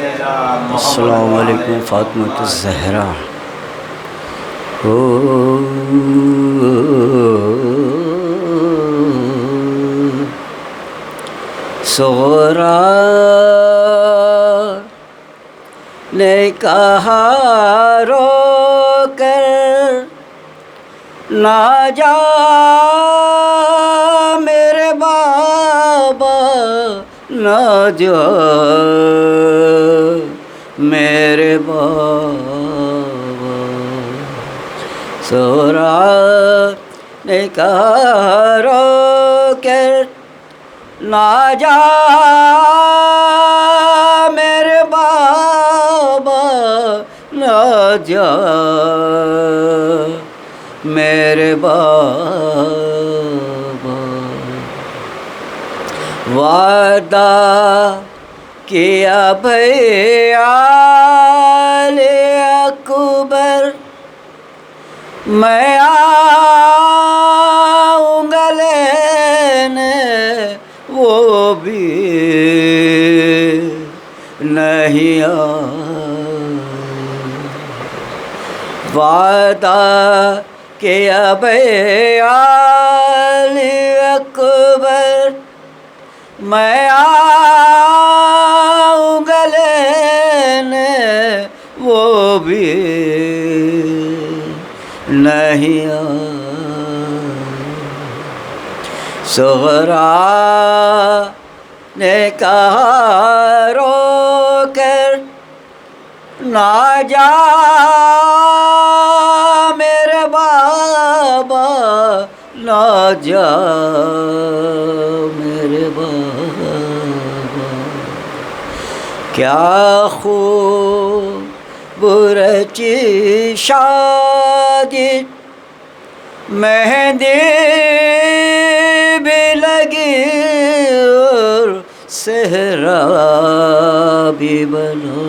السلام علیکم فاطمۃ الزہرا. صغرا نے کہا رو کر نہ جا میرے بابا نہ جا میرے بابا. صغرا نے کہا رو کر نہ جا میرے بابا نہ جا میرے بابا. وعدہ کیا بھیا اکبر میں آؤں گا لینے وہ بھی نہیں آئے. وعدہ کیا بھیا اکبر میں آؤں گا لینے وہ بھی نہیں آئے. صغرا نے کہا رو کر نہ جا میرے بابا نہ جا میرے بابا. کیا خوب رچی شادی مہندی بھی لگی اور صحرا بھی بنا.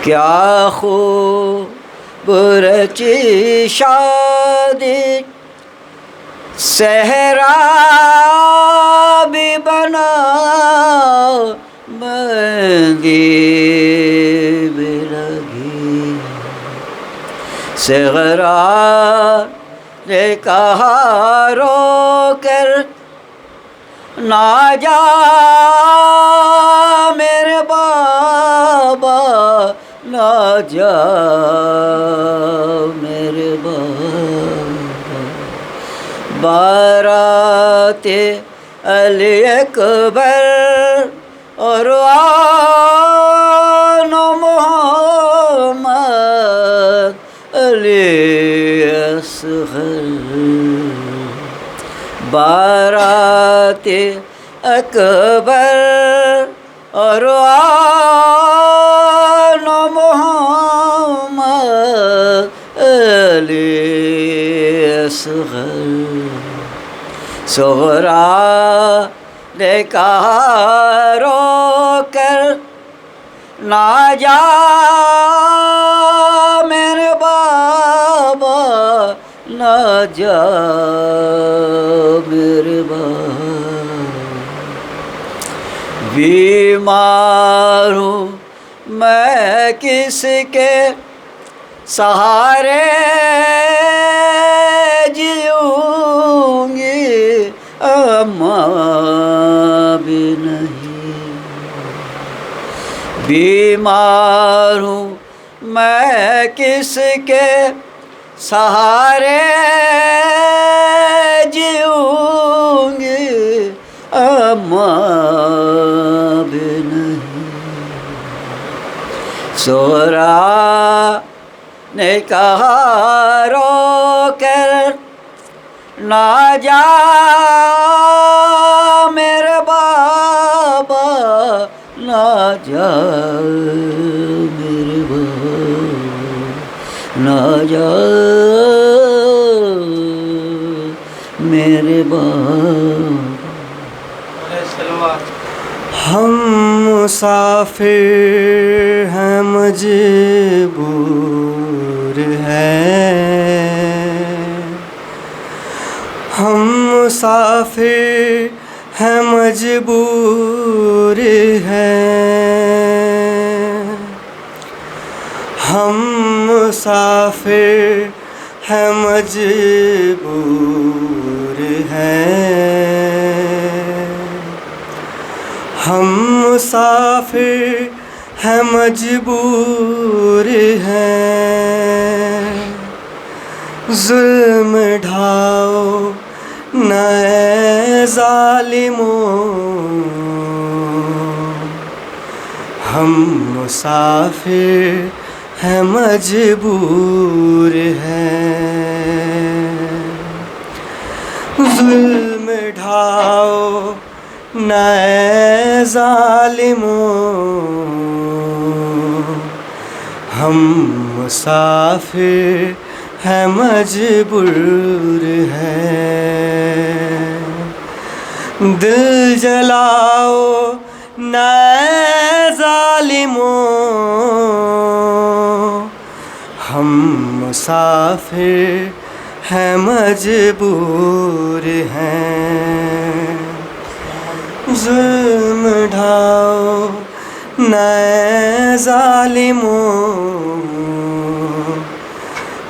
کیا خوب رچی شادی صحرا بھی بنا مہندی بھی لگی. صغرا نے کہا رو کر نہ جا میرے بابا نہ جا میرے بابا. بارات علی اکبر اور آن محمد علی اصغر. بارات اکبر اور آن محمد علی اصغر. صغرا نے کہا رو کر نہ جا میرے بابا نہ جا میرے بابا. بیمار ہوں میں کس کے سہارے جیوں گی اماں بھی نہیں. بیمار ہوں میں کس کے سہارے جیوں گی اماں بھی نہیں. صغرا نے کہا رو کر نہ جا میرے بابا نہ جا میرے بابا نہ جا میرے بابا. ہم مسافر ہیں مجبور ہیں. ہم مسافر ہیں مجبور ہیں. مسافر ہیں مجبور ہیں، ہم مسافر ہیں مجبور ہیں، ظلم ڈھاؤ نہ اے ظالموں، ہم مسافر ہیں مجبور ہیں، ظلم ڈھاؤ نہ اے ظالموں، ہم مسافر ہیں مجبور ہیں، دل جلاؤ نہ اے ظالموں، ہم مسافر ہیں مجبور ہیں، ظلم ڈھاؤ نہ اے ظالموں،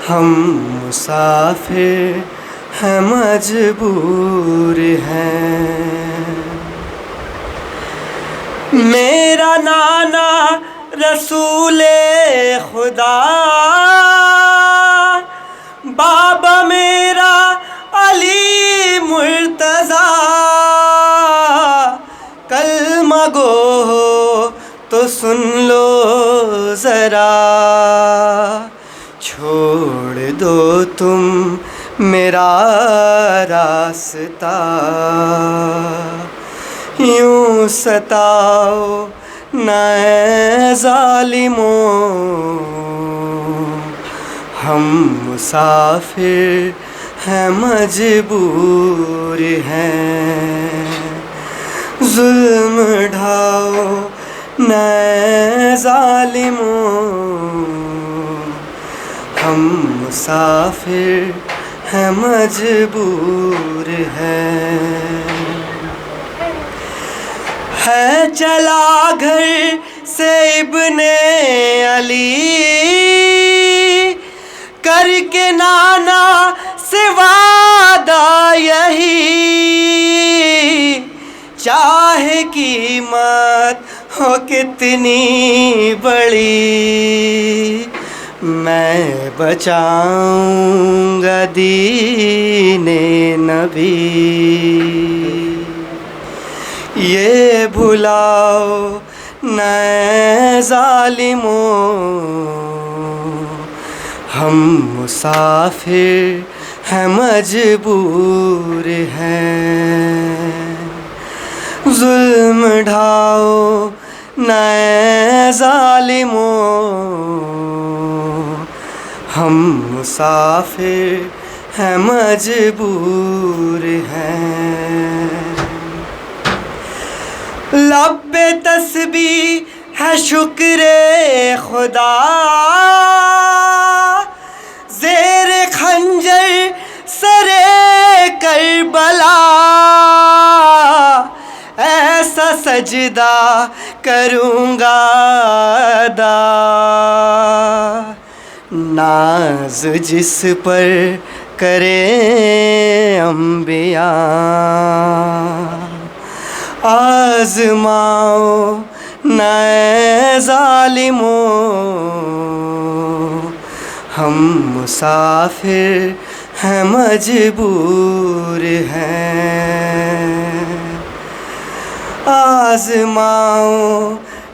ہم مسافر ہیں مجبور ہیں۔ میرا نانا رسول خدا، بابا میرا علی مرتضیٰ، کلمہ گو ہو تو سن لو ذرا، چھوڑ دو تم میرا راستہ، یوں ستاؤ نہ اے ظالموں، ہم مسافر ہیں مجبور ہیں، ظلم ڈھاؤ نہ اے ظالموں، ہم مسافر ہیں مجبور ہیں۔ ہے چلا گھر سے ابن علی، کر کے نانا سے وعدہ یہی، چاہے قیمت ہو کتنی بڑی، میں بچاؤں گا دین نبی، یہ بھلاؤ نہ اے ظالموں، ہم مسافر ہیں مجبور ہیں، ظلم ڈھاؤ نہ اے ظالموں، ہم مسافر ہیں مجبور ہیں۔ لب پہ تسبیح ہے شکر خدا، زیر خنجر سر کربلا، ایسا سجدہ کروں گا ادا، ناز جس پر کرے انبیاء، آزماؤ نہ اے ظالموں، ہم مسافر ہیں مجبور ہیں، آزماؤ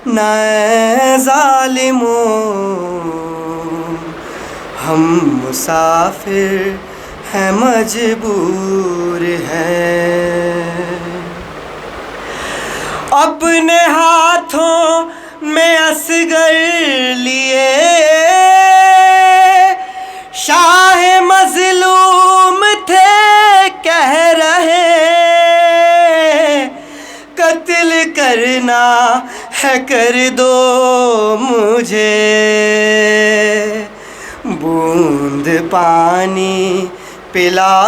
نہ اے ظالموں، ہم مسافر ہیں مجبور ہیں۔ اپنے ہاتھوں میں اصغر لیے، شاہ مظلوم تھے کہہ رہے، قتل کرنا ہے کر دو مجھے، بوند پانی پلا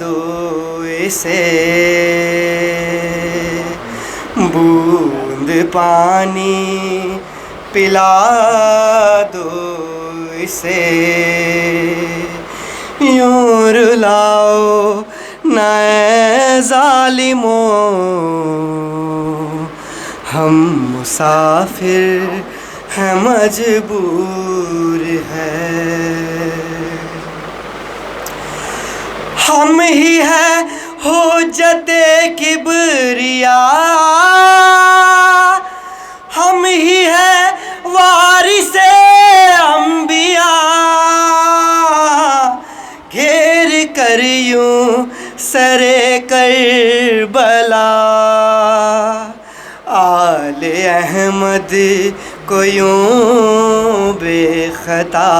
دو اسے، بوند پانی پلا دو اسے یوں رلاؤ نہ اے ظالموں ہم مسافر ہیں مجبور ہے ہم ہی ہے حجت کبریا ہم ہی ہے وارث انبیاء گھیر کر یوں سر کربلا آل احمد کو یوں بے خطا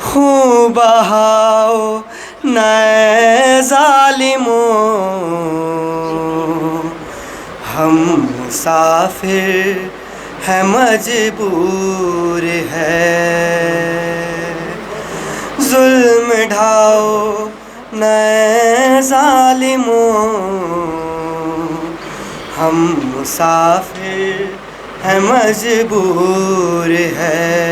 خون بہاؤ نہ اے ظالموں ہم مسافر ہیں مجبور ہے ظلم ڈھاؤ نہ اے ظالموں ہم مسافر ہیں مجبور ہے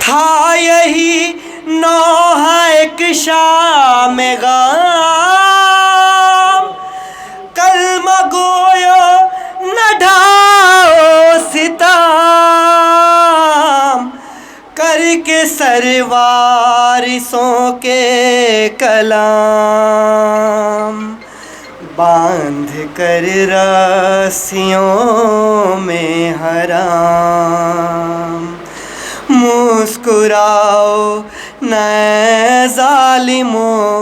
تھا یہی نوحہ ایک شام غام کلمہ گویو نہ ڈھاؤ ستام کر کے سروارثوں کے کلام باندھ کر رسیوں میں حرام مسکراؤ نہ اے ظالموں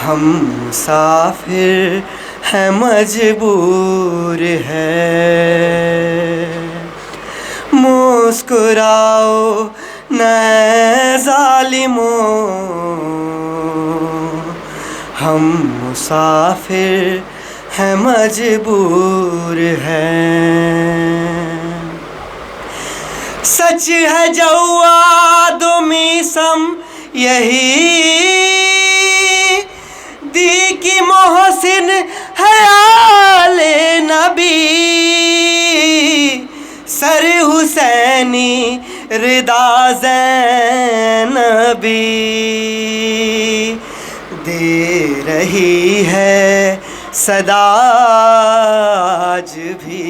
ہم مسافر ہیں مجبور ہے مسکراؤ نہ اے ظالموں ہم مسافر ہیں مجبور ہیں سچ ہے جواد و میثم یہی دی کی محسن ہے آل نبی سر حسینی رضا زینبی دے رہی ہے صدا آج بھی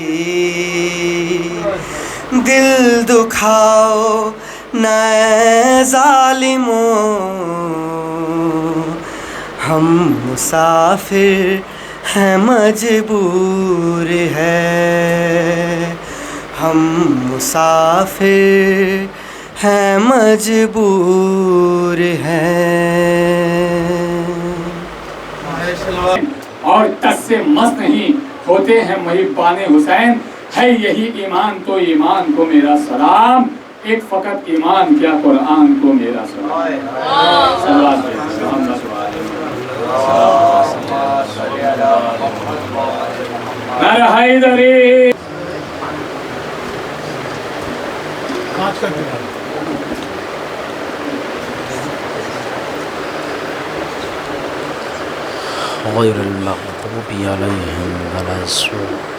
دل دکھاؤ نہ اے ظالموں ہم مسافر ہیں مجبور ہے ہم مسافر ہیں مجبور ہیں اور تس سے مست نہیں ہوتے ہیں محبان حسین ہے یہی ایمان تو ایمان کو میرا سلام ایک فقط ایمان کیا قرآن کو میرا سلام نعرہ حیدری غير المغضوب عليهم ولا الضالين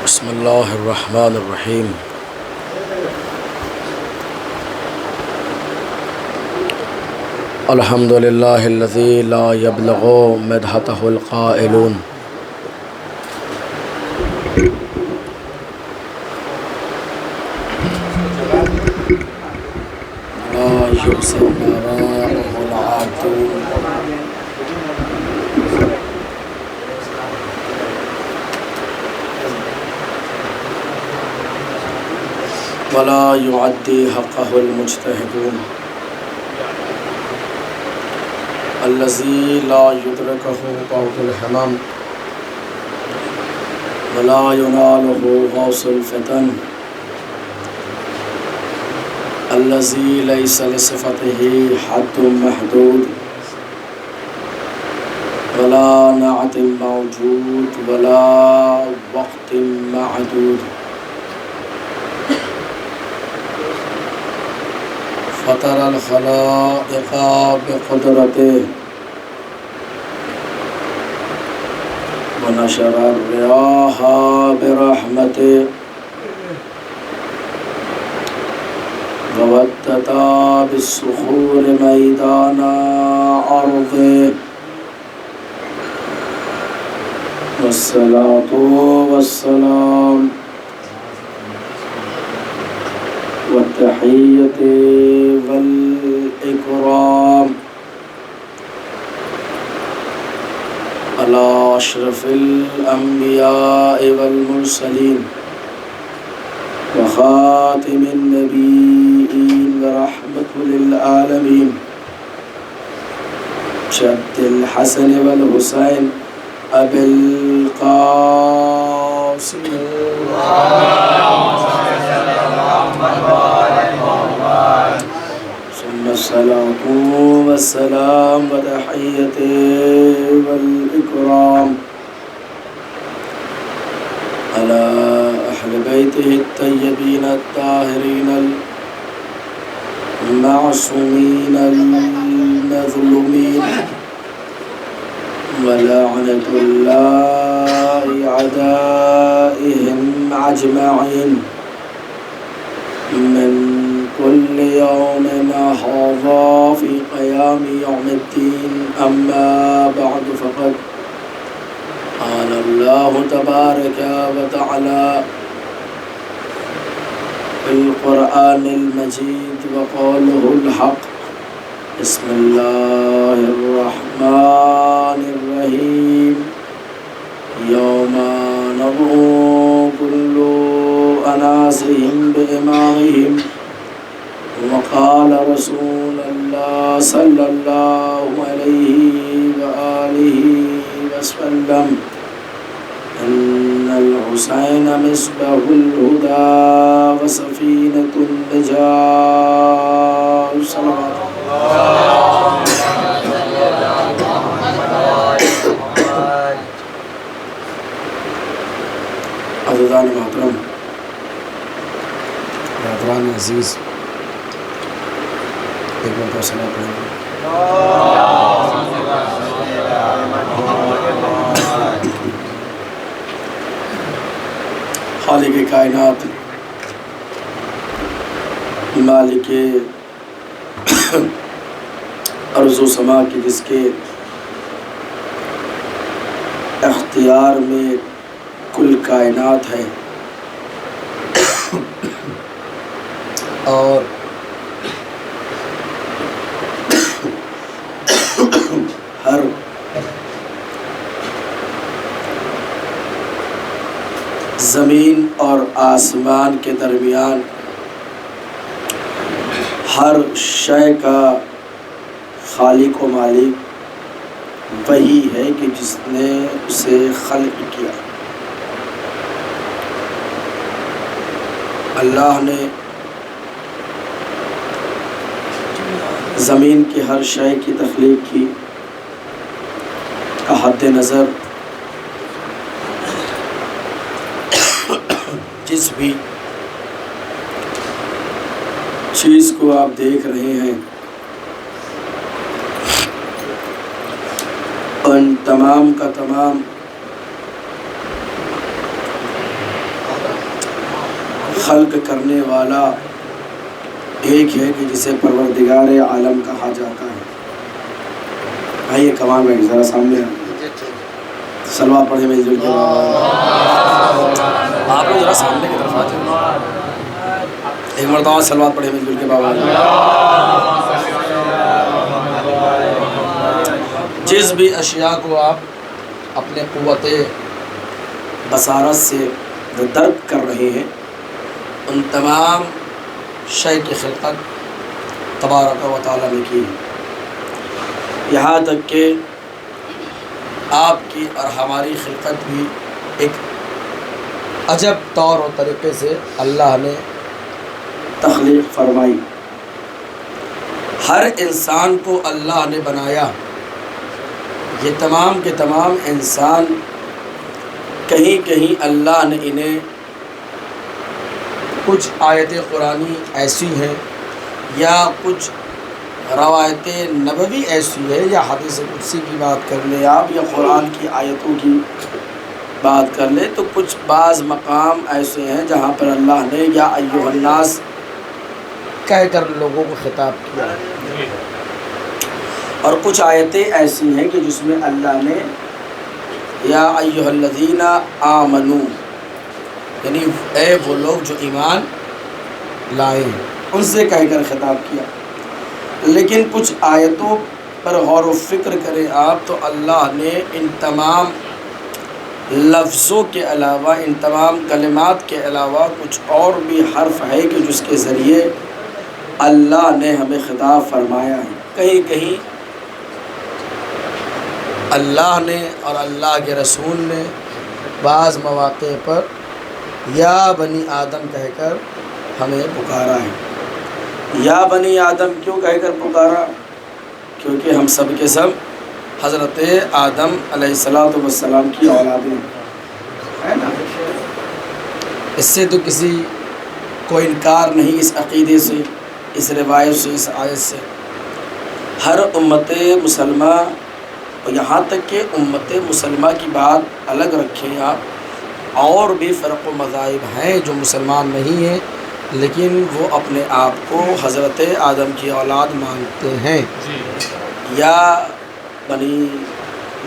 بسم الله الرحمن الرحيم الحمد لله الذي لا يبلغ مدحته القائلون لا يحسن نراءه العادون ولا يعدي حقه المجتهدون الذي لا يدركه قوت الحمام ولا يناله غوص الفتن الذي ليس لصفته حد محدود ولا نعت موجود ولا وقت معدود فطر الخلائق بقدرته ونشر الرياح برحمته وودد بالصخور ميدان أرضه والصلاة والسلام والتحية والإكرام على أشرف الأنبياء والمرسلين وخاتم النبيين ورحمة للعالمين جد الحسن والحسين أبي القاسم ثم الصلاة والسلام وتحية والإكرام على أهل بيته الطيبين الطاهرين المعصومين المظلومين ولعنة الله أعدائهم أجمعين من كل يوم هذا في قيام يوم الدين. أما بعد فقد قال الله تبارك وتعالى في القرآن المجيد وقوله الحق بسم الله الرحمن الرحيم يوم ندعو كل أناس بإمامهم وقال رسول الله صلى الله عليه وآله وسلم إن الحسين مصباح الهدى وسفينة النجاة صلوات عزیزان محترم، برادران عزیز، ایک مرتبہ صلاۃ پڑھیں گے. خالق کائنات، مالک ارض و سما کی، جس کے اختیار میں کل کائنات ہے اور ہر زمین اور آسمان کے درمیان ہر شے کا خالق و مالک وہی ہے کہ جس نے اسے خلق کیا. اللہ نے زمین کی ہر شے کی تخلیق کی کا حد نظر جس بھی چیز کو آپ دیکھ رہے ہیں ان تمام کا تمام خلق کرنے والا ایک ہے کہ جسے پروردگار عالم کہا جاتا ہے. آئیے کمان میں ذرا سامنے صلوات پڑھیں مل جل کے. آپ لوگ ذرا سامنے کی طرف آ جائیں. ایک مرتبہ صلوات پڑھیں مل جل کے بابا. جس بھی اشیاء کو آپ اپنے قوت بصارت سے درک کر رہے ہیں ان تمام شے کی خلقت تبارک و تعالیٰ نے کی. یہاں تک کہ آپ کی اور ہماری خلقت بھی ایک عجب طور و طریقے سے اللہ نے تخلیق فرمائی. ہر انسان کو اللہ نے بنایا. یہ تمام کے تمام انسان کہیں کہیں اللہ نے انہیں کچھ آیت قرآنی ایسی ہیں یا کچھ روایت نبوی ایسی ہے یا حدیث قدسی کی بات کر لیں آپ یا قرآن کی آیتوں کی بات کر لیں، تو کچھ بعض مقام ایسے ہیں جہاں پر اللہ نے یا ایھا الناس کہہ کر لوگوں کو خطاب کیا ہے، اور کچھ آیتیں ایسی ہیں کہ جس میں اللہ نے یا ایھا الذین آمنو، یعنی اے وہ لوگ جو ایمان لائے ہیں، ان سے کہہ کر خطاب کیا۔ لیکن کچھ آیتوں پر غور و فکر کریں آپ تو اللہ نے ان تمام لفظوں کے علاوہ، ان تمام کلمات کے علاوہ کچھ اور بھی حرف ہے کہ جس کے ذریعے اللہ نے ہمیں خطاب فرمایا ہے۔ کہیں کہیں اللہ نے اور اللہ کے رسول نے بعض مواقع پر یا بنی آدم کہہ کر ہمیں پکارا ہے۔ یا بنی آدم کیوں کہہ کر پکارا؟ کیونکہ ہم سب کے سب حضرت آدم علیہ السلام کی اولادیں ہیں نا۔ اس سے تو کسی کو انکار نہیں، اس عقیدے سے، اس روایت سے، اس آیت سے۔ ہر امت مسلمہ، اور یہاں تک کہ امت مسلمہ کی بات الگ رکھیں آپ، اور بھی فرق و مذاہب ہیں جو مسلمان نہیں ہیں لیکن وہ اپنے آپ کو حضرت آدم کی اولاد مانتے ہیں۔ یا بنی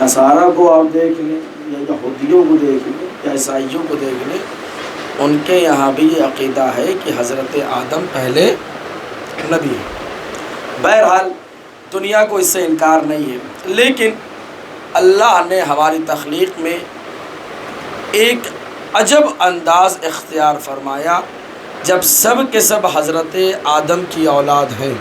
نصارہ کو آپ دیکھ لیں، یا یہودیوں کو دیکھ لیں، یا عیسائیوں کو دیکھ لیں، ان کے یہاں بھی یہ عقیدہ ہے کہ حضرت آدم پہلے نبی ہیں۔ بہرحال دنیا کو اس سے انکار نہیں ہے، لیکن اللہ نے ہماری تخلیق میں ایک عجب انداز اختیار فرمایا۔ جب سب کے سب حضرت آدم کی اولاد ہیں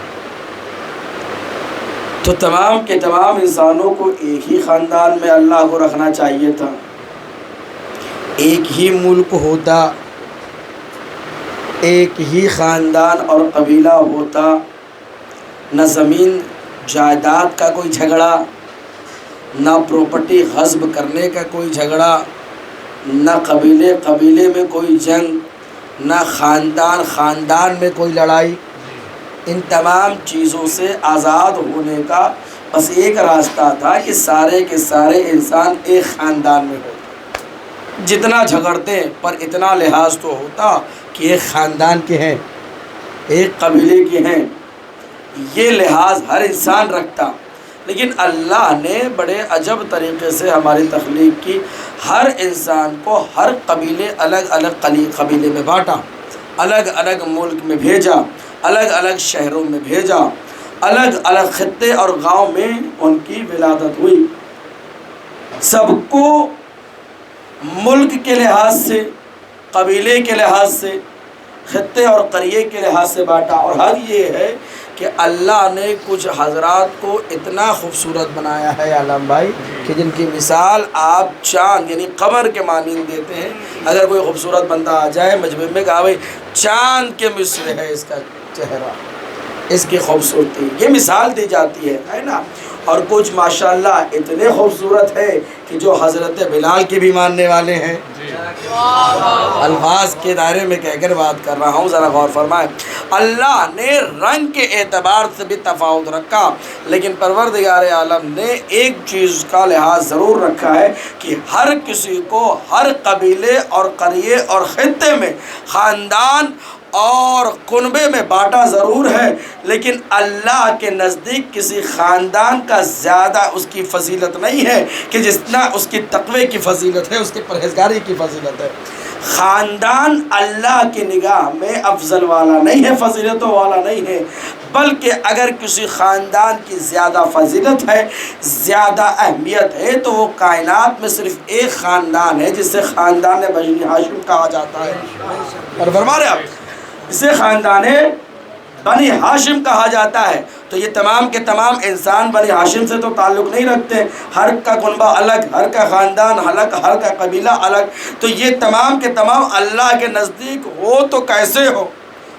تو تمام کے تمام انسانوں کو ایک ہی خاندان میں اللہ کو رکھنا چاہیے تھا، ایک ہی ملک ہوتا، ایک ہی خاندان اور قبیلہ ہوتا، نہ زمین جائیداد کا کوئی جھگڑا، نہ پراپرٹی غصب کرنے کا کوئی جھگڑا، نہ قبیلے میں کوئی جنگ، نہ خاندان میں کوئی لڑائی۔ ان تمام چیزوں سے آزاد ہونے کا بس ایک راستہ تھا کہ سارے کے سارے انسان ایک خاندان میں ہوتے، جتنا جھگڑتے پر اتنا لحاظ تو ہوتا کہ ایک خاندان کے ہیں، ایک قبیلے کے ہیں، یہ لحاظ ہر انسان رکھتا۔ لیکن اللہ نے بڑے عجب طریقے سے ہماری تخلیق کی، ہر انسان کو ہر قبیلے الگ الگ قبیلے میں بانٹا، الگ الگ ملک میں بھیجا، الگ الگ شہروں میں بھیجا، الگ الگ خطے اور گاؤں میں ان کی ولادت ہوئی۔ سب کو ملک کے لحاظ سے، قبیلے کے لحاظ سے، خطے اور قریے کے لحاظ سے بانٹا۔ اور حد یہ ہے کہ اللہ نے کچھ حضرات کو اتنا خوبصورت بنایا ہے عالم بھائی کہ جن کی مثال آپ چاند یعنی قمر کے مانند دیتے ہیں۔ اگر کوئی خوبصورت بندہ آ جائے مجمع میں، کہا بھائی چاند کے مثل ہے اس کا چہرہ، اس کی خوبصورتی، یہ مثال دی جاتی ہے نا۔ اور کچھ ماشاءاللہ اتنے خوبصورت ہے کہ جو حضرت بلال کے بھی ماننے والے ہیں۔ الفاظ کے دائرے میں کہہ کر بات کر رہا ہوں، ذرا غور فرمائیں۔ اللہ نے رنگ کے اعتبار سے بھی تفاوت رکھا، لیکن پروردگار عالم نے ایک چیز کا لحاظ ضرور رکھا ہے کہ ہر کسی کو ہر قبیلے اور قریے اور خطے میں، خاندان اور کنبے میں بانٹا ضرور ہے، لیکن اللہ کے نزدیک کسی خاندان کا زیادہ اس کی فضیلت نہیں ہے کہ جتنا اس کی تقوی کی فضیلت ہے، اس کی پرہیزگاری کی فضیلت ہے۔ خاندان اللہ کی نگاہ میں افضل والا نہیں ہے، فضیلتوں والا نہیں ہے، بلکہ اگر کسی خاندان کی زیادہ فضیلت ہے، زیادہ اہمیت ہے، تو وہ کائنات میں صرف ایک خاندان ہے جسے خاندان بنی ہاشم کہا جاتا ہے۔ اور فرما رہے آپ، اسے خاندان بنی ہاشم کہا جاتا ہے۔ تو یہ تمام کے تمام انسان بنی ہاشم سے تو تعلق نہیں رکھتے، ہر کا کنبہ الگ، ہر کا خاندان الگ، ہر کا قبیلہ الگ۔ تو یہ تمام کے تمام اللہ کے نزدیک ہو تو کیسے ہو؟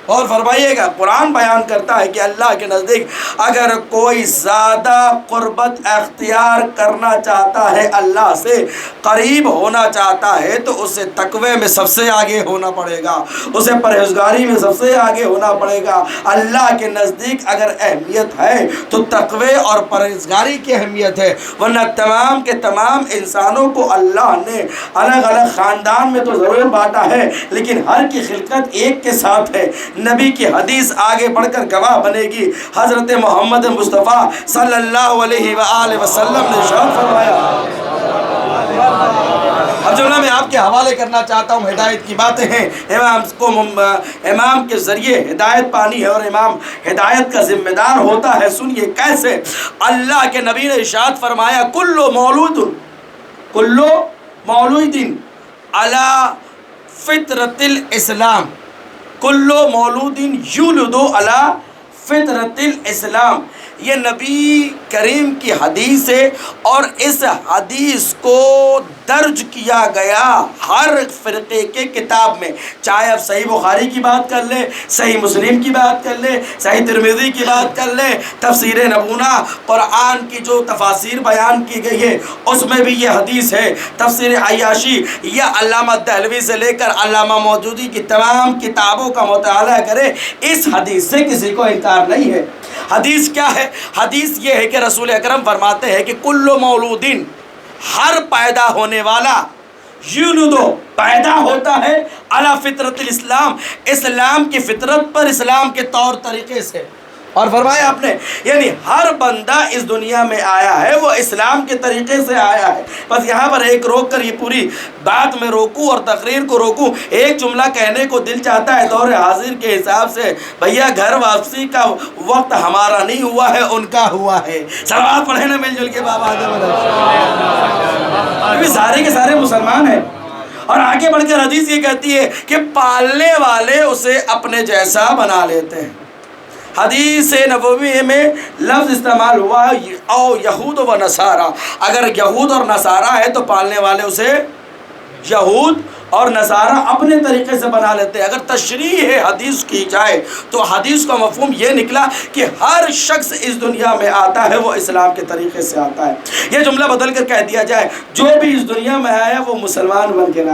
اور فرمائیے گا قرآن بیان کرتا ہے کہ اللہ کے نزدیک اگر کوئی زیادہ قربت اختیار کرنا چاہتا ہے، اللہ سے قریب ہونا چاہتا ہے، تو اسے تقوی میں سب سے آگے ہونا پڑے گا، اسے پرہیزگاری میں سب سے آگے ہونا پڑے گا۔ اللہ کے نزدیک اگر اہمیت ہے تو تقوی اور پرہیزگاری کی اہمیت ہے، ورنہ تمام کے تمام انسانوں کو اللہ نے الگ الگ خاندان میں تو ضرور بانٹا ہے، لیکن ہر کی خلقت ایک کے ساتھ ہے۔ نبی کی حدیث آگے بڑھ کر گواہ بنے گی، حضرت محمد مصطفیٰ صلی اللہ علیہ وآلہ وسلم نے ارشاد فرمایا۔ اب جملہ میں آپ کے حوالے کرنا چاہتا ہوں، ہدایت کی باتیں ہیں، امام کے ذریعے ہدایت پانی ہے اور امام ہدایت کا ذمہ دار ہوتا ہے۔ سنیے کیسے اللہ کے نبی نے ارشاد فرمایا، کل مولود علی فطرت الاسلام، کل مولود یولد علی فطرت الاسلام۔ یہ نبی کریم کی حدیث ہے اور اس حدیث کو درج کیا گیا ہر فرقے کے کتاب میں، چاہے آپ صحیح بخاری کی بات کر لیں، صحیح مسلم کی بات کر لیں، صحیح ترمذی کی بات کر لیں، تفسیر نبونا قرآن کی جو تفاسیر بیان کی گئی ہے اس میں بھی یہ حدیث ہے، تفسیر عیاشی یا علامہ دہلوی سے لے کر علامہ مودودی کی تمام کتابوں کا مطالعہ کرے، اس حدیث سے کسی کو انکار نہیں ہے۔ حدیث کیا ہے؟ حدیث یہ ہے کہ رسول اکرم فرماتے ہیں کہ کل مولودین، ہر پیدا ہونے والا، یولدو پیدا ہوتا ہے، علی فطرت الاسلام، اسلام کی فطرت پر، اسلام کے طور طریقے سے۔ اور فرمایا آپ نے یعنی ہر بندہ اس دنیا میں آیا ہے وہ اسلام کے طریقے سے آیا ہے۔ بس یہاں پر ایک روک کر یہ پوری بات میں روکوں اور تقریر کو روکوں، ایک جملہ کہنے کو دل چاہتا ہے دور حاضر کے حساب سے، بھیا گھر واپسی کا وقت ہمارا نہیں ہوا ہے، ان کا ہوا ہے۔ صلوات پڑھیں نا مل جل کے بابا آدم، سارے کے سارے مسلمان ہیں۔ اور آگے بڑھ کر حدیث یہ کہتی ہے کہ پالنے والے اسے اپنے جیسا بنا لیتے ہیں۔ حدیث نبوی میں لفظ استعمال ہوا او یہود و نصارہ، اگر یہود اور نصارہ ہے تو پالنے والے اسے یہود اور نصارہ اپنے طریقے سے بنا لیتے ہیں۔ اگر تشریح حدیث کی جائے تو حدیث کا مفہوم یہ نکلا کہ ہر شخص اس دنیا میں آتا ہے وہ اسلام کے طریقے سے آتا ہے۔ یہ جملہ بدل کر کہہ دیا جائے، جو بھی اس دنیا میں آیا وہ مسلمان بن کر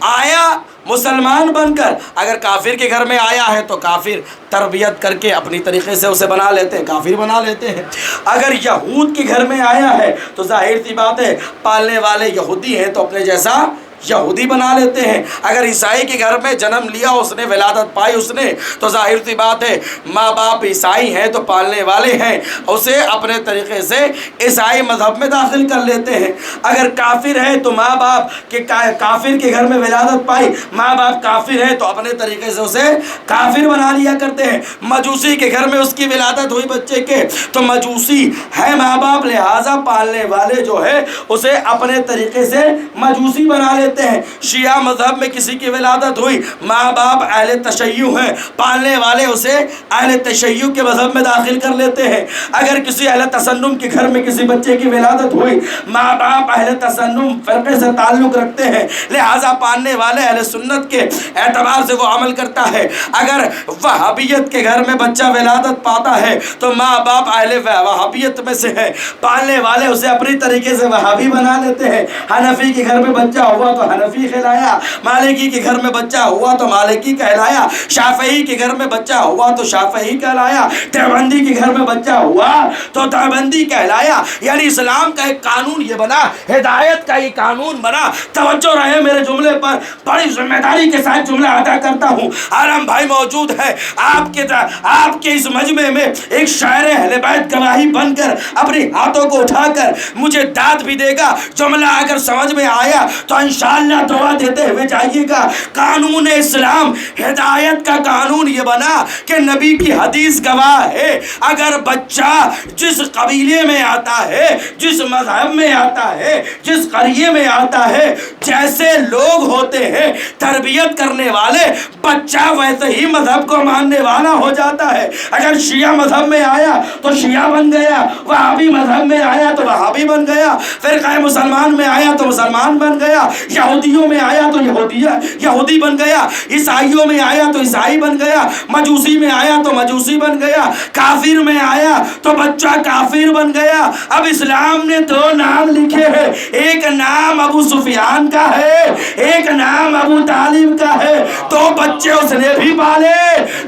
آیا مسلمان بن کر۔ اگر کافر کے گھر میں آیا ہے تو کافر تربیت کر کے اپنی طریقے سے اسے بنا لیتے ہیں، کافر بنا لیتے ہیں۔ اگر یہود کے گھر میں آیا ہے تو ظاہر سی بات ہے پالنے والے یہودی ہیں تو اپنے جیسا یہودی بنا لیتے ہیں۔ اگر عیسائی کے گھر میں جنم لیا، اس نے ولادت پائی اس نے، تو ظاہر سی بات ہے ماں باپ عیسائی ہیں تو پالنے والے ہیں، اسے اپنے طریقے سے عیسائی مذہب میں داخل کر لیتے ہیں۔ اگر کافر ہے تو ماں باپ کے کافر کے گھر میں ولادت پائی، ماں باپ کافر ہیں تو اپنے طریقے سے اسے کافر بنا لیا کرتے ہیں۔ مجوسی کے گھر میں اس کی ولادت ہوئی بچے کے تو مجوسی ہے ماں باپ، لہٰذا پالنے والے جو ہے اسے اپنے طریقے سے مجوسی بنا لیتے ہیں۔ شیعہ مذہب میں کسی کی ولادت ہوئی، ماں باپ اہل تشیع ہیں، پالنے والے اسے اہل تشیع کے مذہب میں داخل کر لیتے ہیں۔ اگر کسی اہل تسنم کے گھر میں کسی بچے کی ولادت ہوئی، ماں باپ اہل تسنم فرقے سے تعلق رکھتے ہیں، لہٰذا پالنے والے اہل سنت کے اعتبار سے وہ عمل کرتا ہے۔ اگر وہابیت کے گھر میں بچہ ولادت پاتا ہے تو ماں باپ اہل وہابیت میں سے ہے، پالنے والے اسے اپنی طریقے سے وہابی بنا لیتے ہیں۔ حنفی کے گھر میں بچہ ہوا تو حنفی کہلایا، مالکی کے گھر میں بچہ ہوا تو مالکی کہلایا، شافعی کے گھر میں بچہ ہوا تو شافعی کہلایا، دیوبندی کے گھر میں بچہ ہوا تو دیوبندی کہلایا۔ یعنی اسلام کا ایک قانون یہ بنا، ہدایت کا یہ قانون بنا۔ توجہ رہے میرے جملے پر، بڑی ذمہ داری کے ساتھ جملہ ادا کرتا ہوں۔ عالم بھائی موجود ہے، آپ کے اس مجمع میں ایک شاعر اہل بیت گواہی بن کر اپنی ہاتھوں کو اٹھا کر مجھے داد بھی دے گا۔ جملہ اگر سمجھ میں آیا تو انشاءاللہ دعا دیتے ہوئے جائیے گا۔ قانون اسلام، ہدایت کا قانون یہ بنا کہ نبی کی حدیث گواہ ہے، اگر بچہ جس قبیلے میں آتا ہے، جس مذہب میں آتا ہے، جس قریے میں آتا ہے، جیسے لوگ ہوتے ہیں تربیت کرنے والے، بچہ ویسے ہی مذہب کو ماننے والا ہو جاتا ہے۔ اگر شیعہ مذہب میں آیا تو شیعہ بن گیا، وہابی مذہب میں آیا تو وہابی بن گیا، فرقہ مسلمان میں آیا تو مسلمان بن گیا، یہودیوں میں آیا تو یہودی بن گیا، عیسائیوں میں آیا تو عیسائی بن گیا، مجوسی میں آیا تو مجوسی بن گیا، کافر میں آیا تو بچہ کافر بن گیا۔ اب اسلام نے دو نام لکھے ہیں، ایک نام ابو سفیان کا ہے، ایک نام ابو طالب کا ہے۔ دو بچے اس نے بھی پالے،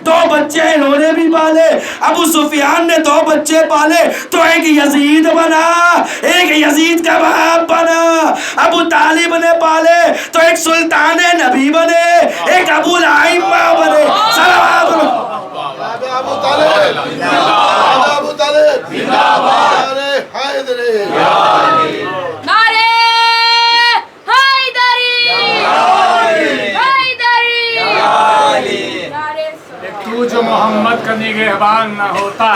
دو بچے انہوں نے بھی پالے۔ ابو سفیان نے دو بچے پالے تو ایک یزید بنا، ایک یزید کا باپ بنا۔ ابو طالب نے پالے تو ایک سلطان نبی بنے، ایک ابو الائمہ بنے۔ صلوات ابو طالب ابو طالب نعرہ حیدری، نعرہ حیدری، حیدری، تو جو محمد کا نگہبان نہ ہوتا،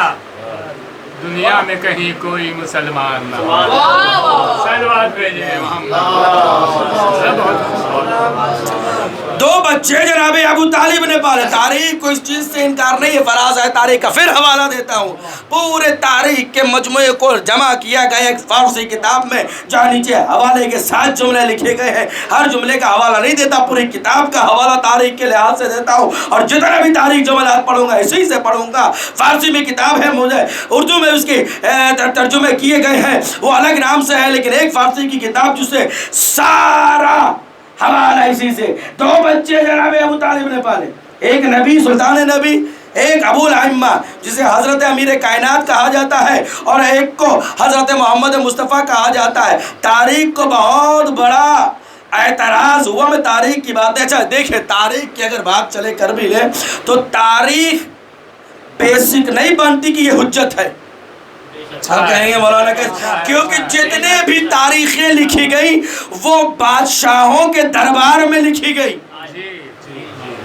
دنیا میں کہیں کوئی مسلمان نہ ہوتا۔ صلوات بھیجئے دو بچے جناب ابو طالب نے پالے۔ تاریخ کو اس چیز سے انکار نہیں ہے، فراز ہے تاریخ کا پھر حوالہ دیتا ہوں۔ پورے تاریخ کے مجموعے کو جمع کیا گیا ایک فارسی کتاب میں، جہاں نیچے حوالے کے 7 جملے لکھے گئے ہیں۔ ہر جملے کا حوالہ نہیں دیتا، پوری کتاب کا حوالہ تاریخ کے لحاظ سے دیتا ہوں، اور جتنا بھی تاریخ جملات پڑھوں گا اسی سے پڑھوں گا۔ فارسی میں کتاب ہے، مجھے اردو میں اس کے ترجمے کیے گئے ہیں، وہ الگ نام سے ہے، لیکن ایک فارسی کی کتاب جس سے سارا حوالہ اسی سے۔ دو بچے جناب ابو طالب نے پالے، ایک نبی سلطان نبی، ایک ابو الائمہ جسے حضرت امیر کائنات کہا جاتا ہے، اور ایک کو حضرت محمد مصطفیٰ کہا جاتا ہے۔ تاریخ کو بہت بڑا اعتراض ہوا، میں تاریخ کی بات اچھا دیکھیں، تاریخ کی اگر بات چلے کر بھی لیں تو تاریخ بیسک نہیں بنتی کہ یہ حجت ہے۔ ہم کہیں گے مولانا کیونکہ جتنے بھی تاریخیں لکھی گئی وہ بادشاہوں کے دربار میں لکھی گئی۔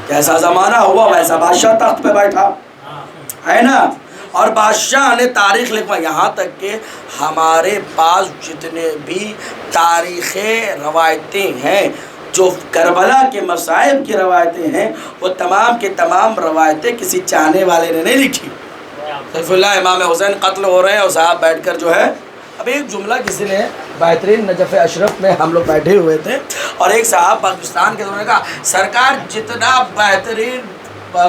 جیسا زمانہ ہوا ویسا بادشاہ تخت پہ بیٹھا ہے نا، اور بادشاہ نے تاریخ لکھوا۔ یہاں تک کہ ہمارے پاس جتنے بھی تاریخیں روایتیں ہیں، جو کربلا کے مصائب کی روایتیں ہیں، وہ تمام کے تمام روایتیں کسی چاہنے والے نے نہیں لکھی۔ سیف اللہ امام حسین قتل ہو رہے ہیں اور صاحب بیٹھ کر جو ہے، اب ایک جملہ کسی نے بہترین نجف اشرف میں ہم لوگ بیٹھے ہوئے تھے، اور ایک صاحب پاکستان کے دورے کا سرکار جتنا بہترین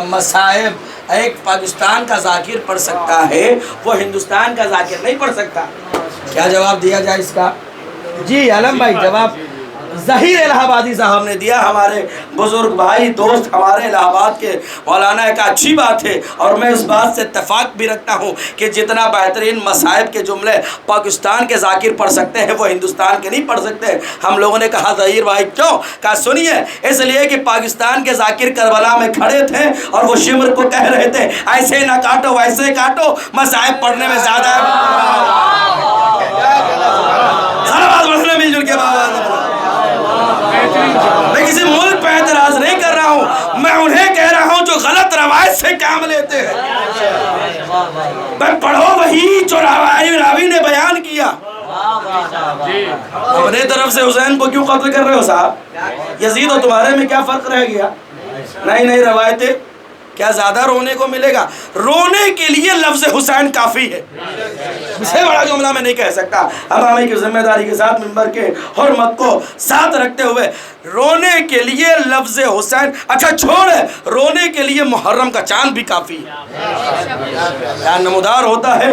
مصائب ایک پاکستان کا ذاکر پڑھ سکتا ہے وہ ہندوستان کا ذاکر نہیں پڑھ سکتا۔ کیا جواب دیا جائے اس کا؟ جی علم بھائی جواب ظہیر الہ آبادی صاحب نے دیا، ہمارے بزرگ بھائی دوست ہمارے الہ آباد کے مولانا، ایک اچھی بات ہے، اور میں اس بات سے اتفاق بھی رکھتا ہوں کہ جتنا بہترین مصائب کے جملے پاکستان کے ذاکر پڑھ سکتے ہیں وہ ہندوستان کے نہیں پڑھ سکتے۔ ہم لوگوں نے کہا ظہیر بھائی کیوں؟ کہا سنیے، اس لیے کہ پاکستان کے ذاکر کربلا میں کھڑے تھے اور وہ شمر کو کہہ رہے تھے ایسے نہ کاٹو ویسے کاٹو، مصائب پڑھنے میں زیادہ ہے۔ مل جل کے میں کسی ملک پہ اعتراض نہیں کر رہا ہوں، میں انہیں کہہ رہا ہوں جو غلط روایت سے کام لیتے ہیں۔ میں پڑھو وہی جو راوی نے بیان کیا۔ اپنے طرف سے حسین کو کیوں قتل کر رہے ہو صاحب؟ یزید و تمہارے میں کیا فرق رہ گیا؟ نہیں روایتیں کیا زیادہ رونے کو ملے گا؟ رونے کے لیے لفظ حسین کافی ہے، اس سے بڑا جملہ میں نہیں کہہ سکتا۔ امامے کی ذمہ داری کے ساتھ منبر کے حرمت کو ساتھ رکھتے ہوئے رونے کے لیے لفظ حسین، اچھا چھوڑ، رونے کے لیے محرم کا چاند بھی کافی ہے۔ نمودار ہوتا ہے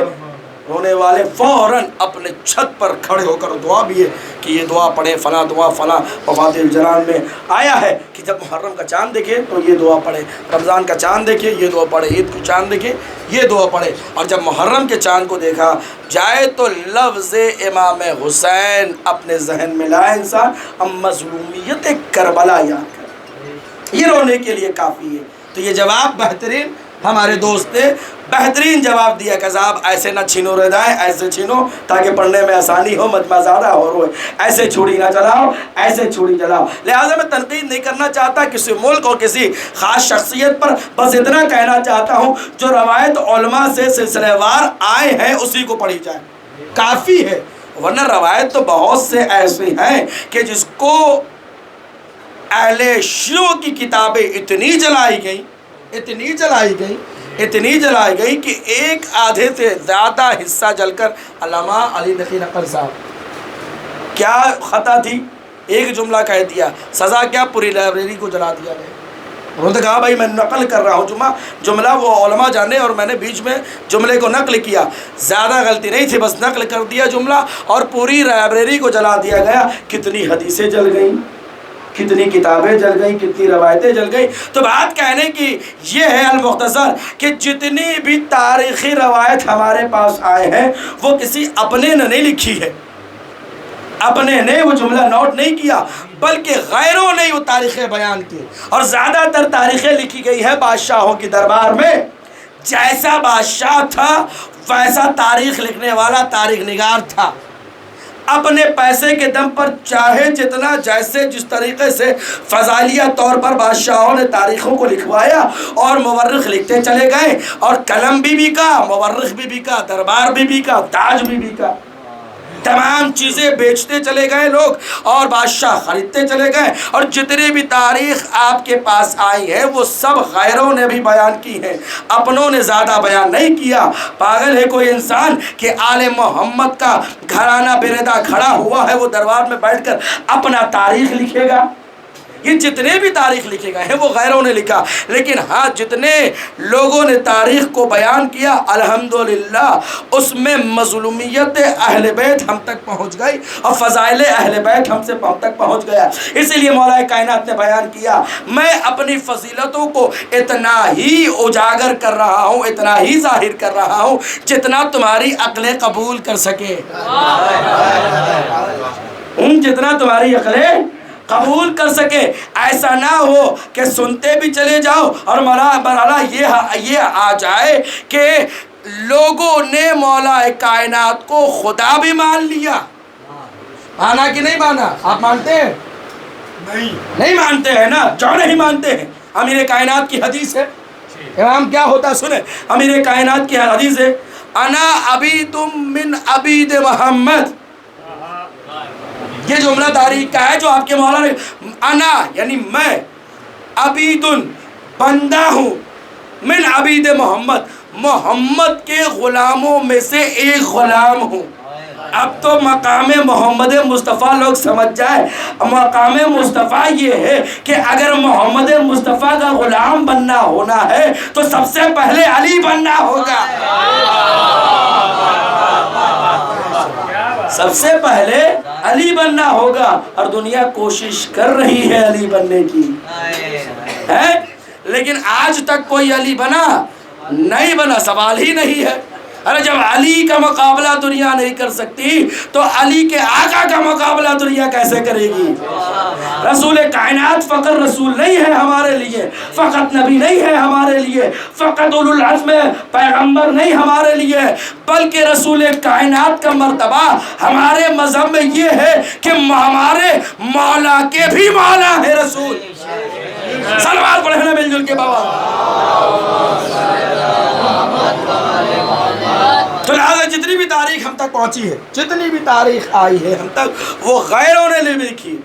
رونے والے فوراً اپنے چھت پر کھڑے ہو کر دعا بھی ہے کہ یہ دعا پڑھے، فلاں دعا فلاں وفات الجلال میں آیا ہے کہ جب محرم کا چاند دیکھے تو یہ دعا پڑھے، رمضان کا چاند دیکھے یہ دعا پڑھے، عید کو چاند دیکھے یہ دعا پڑھے، اور جب محرم کے چاند کو دیکھا جائے تو لفظ امام حسین اپنے ذہن میں لائے انسان، اب مظلومیت کربلا یاد کر، یہ رونے کے لیے کافی ہے۔ تو یہ جواب بہترین ہمارے دوست نے بہترین جواب دیا کہ صاحب ایسے نہ چھینو ردائیں، ایسے چھینو تاکہ پڑھنے میں آسانی ہو، مجمع زیادہ ہو روئے، ایسے چھڑی نہ چلاؤ، ایسے چھڑی چلاؤ۔ لہٰذا میں تنقید نہیں کرنا چاہتا کسی ملک اور کسی خاص شخصیت پر، بس اتنا کہنا چاہتا ہوں جو روایت علماء سے سلسلہ وار آئے ہیں اسی کو پڑھی جائے، کافی ہے۔ ورنہ روایت تو بہت سے ایسے ہیں کہ جس کو اہل شیعوں کی کتابیں اتنی جلائی گئی کہ ایک آدھے سے زیادہ حصہ جل کر علامہ علی نقی نقر صاحب، کیا خطا تھی؟ ایک جملہ کہہ دیا، سزا کیا؟ پوری لائبریری کو جلا دیا گیا۔ انہوں نے کہا بھائی میں نقل کر رہا ہوں جملہ وہ علماء جانے، اور میں نے بیچ میں جملے کو نقل کیا، زیادہ غلطی نہیں تھی، بس نقل کر دیا جملہ اور پوری لائبریری کو جلا دیا گیا۔ کتنی حدیثیں جل گئیں، کتنی کتابیں جل گئیں، کتنی روایتیں جل گئیں۔ تو بات کہنے کی یہ ہے المختصر کہ جتنی بھی تاریخی روایت ہمارے پاس آئے ہیں وہ کسی اپنے نے نہیں لکھی ہے، اپنے نے وہ جملہ نوٹ نہیں کیا، بلکہ غیروں نے وہ تاریخیں بیان کی۔ اور زیادہ تر تاریخیں لکھی گئی ہیں بادشاہوں کی دربار میں، جیسا بادشاہ تھا ویسا تاریخ لکھنے والا تاریخ نگار تھا، اپنے پیسے کے دم پر چاہے جتنا جیسے جس طریقے سے فضائلیہ طور پر بادشاہوں نے تاریخوں کو لکھوایا اور مورخ لکھتے چلے گئے، اور قلم بھی بکا، مورخ بھی بکا، دربار بھی بکا، تاج بھی بکا، تمام چیزیں بیچتے چلے گئے لوگ اور بادشاہ خریدتے چلے گئے۔ اور جتنی بھی تاریخ آپ کے پاس آئی ہے وہ سب غیروں نے بھی بیان کی ہے، اپنوں نے زیادہ بیان نہیں کیا۔ پاگل ہے کوئی انسان کہ آل محمد کا گھرانہ بردا کھڑا ہوا ہے، وہ دربار میں بیٹھ کر اپنا تاریخ لکھے گا؟ یہ جتنے بھی تاریخ لکھے گئے ہیں وہ غیروں نے لکھا، لیکن ہاں جتنے لوگوں نے تاریخ کو بیان کیا الحمدللہ اس میں مظلومیت اہل بیت ہم تک پہنچ گئی اور فضائل اہل بیت ہم تک پہنچ گیا۔ اسی لیے مولا کائنات نے بیان کیا میں اپنی فضیلتوں کو اتنا ہی اجاگر کر رہا ہوں، اتنا ہی ظاہر کر رہا ہوں جتنا تمہاری عقلیں قبول کر سکے، جتنا تمہاری عقلیں قبول کر سکے۔ ایسا نہ ہو کہ سنتے بھی چلے جاؤ اور مرحلہ یہ آ جائے کہ لوگوں نے مولا کائنات کو خدا بھی مان لیا۔ مانا کہ نہیں مانا؟ آپ مانتے ہیں؟ نہیں مانتے ہیں نا؟ جو نہیں مانتے ہیں، امیر کائنات کی حدیث ہے، امام کیا ہوتا ہے سنیں، امیر کائنات کی حدیث ہے، انا عبیدم من عبید محمد۔ یہ جملہ تاریخ کا ہے جو آپ کے مولا نے، انا یعنی میں، عبیدن بندہ ہوں، من عبید محمد، محمد کے غلاموں میں سے ایک غلام ہوں۔ اب تو مقام محمد مصطفیٰ لوگ سمجھ جائے، مقام مصطفیٰ یہ ہے کہ اگر محمد مصطفیٰ کا غلام بننا ہونا ہے تو سب سے پہلے علی بننا ہوگا، سب سے پہلے علی بننا ہوگا، اور دنیا کوشش کر رہی ہے علی بننے کی ہے، لیکن آج تک کوئی علی بنا نہیں، بنا سوال ہی نہیں ہے۔ ارے جب علی کا مقابلہ دنیا نہیں کر سکتی تو علی کے آقا کا مقابلہ دنیا کیسے کرے گی؟ رسول کائنات فقط رسول نہیں ہے ہمارے لیے، فقط نبی نہیں ہے ہمارے لیے، فقط اولو العزم پیغمبر نہیں ہمارے لیے، بلکہ رسول کائنات کا مرتبہ ہمارے مذہب میں یہ ہے کہ ہمارے مولا کے بھی مولا ہے رسول۔ صلوات پڑھنا مل جل کے بابا۔ تو لہذا جتنی بھی تاریخ ہم تک پہنچی ہے، جتنی بھی تاریخ آئی ہے ہم تک، وہ غیروں نے لکھی،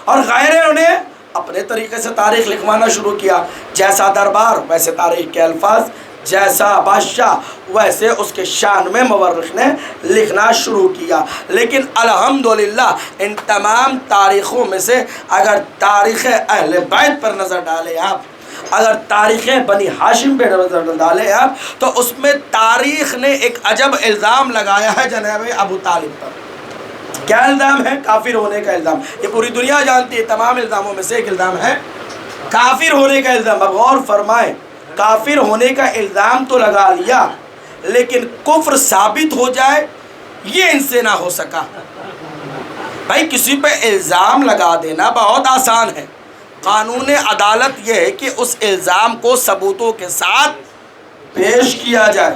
اور غیروں نے اپنے طریقے سے تاریخ لکھوانا شروع کیا، جیسا دربار ویسے تاریخ کے الفاظ، جیسا بادشاہ ویسے اس کے شان میں مورخ نے لکھنا شروع کیا۔ لیکن الحمدللہ ان تمام تاریخوں میں سے اگر تاریخ اہل بیت پر نظر ڈالیں آپ، اگر تاریخ بنی ہاشم پہ نظر ڈالیں آپ، تو اس میں تاریخ نے ایک عجب الزام لگایا ہے جناب ابو طالب پر۔ کیا الزام ہے؟ کافر ہونے کا الزام۔ یہ پوری دنیا جانتی ہے، تمام الزاموں میں سے ایک الزام ہے کافر ہونے کا الزام۔ اب غور فرمائیں، کافر ہونے کا الزام تو لگا لیا، لیکن کفر ثابت ہو جائے یہ ان سے نہ ہو سکا۔ بھائی کسی پہ الزام لگا دینا بہت آسان ہے، قانون عدالت یہ ہے کہ اس الزام کو ثبوتوں کے ساتھ پیش کیا جائے۔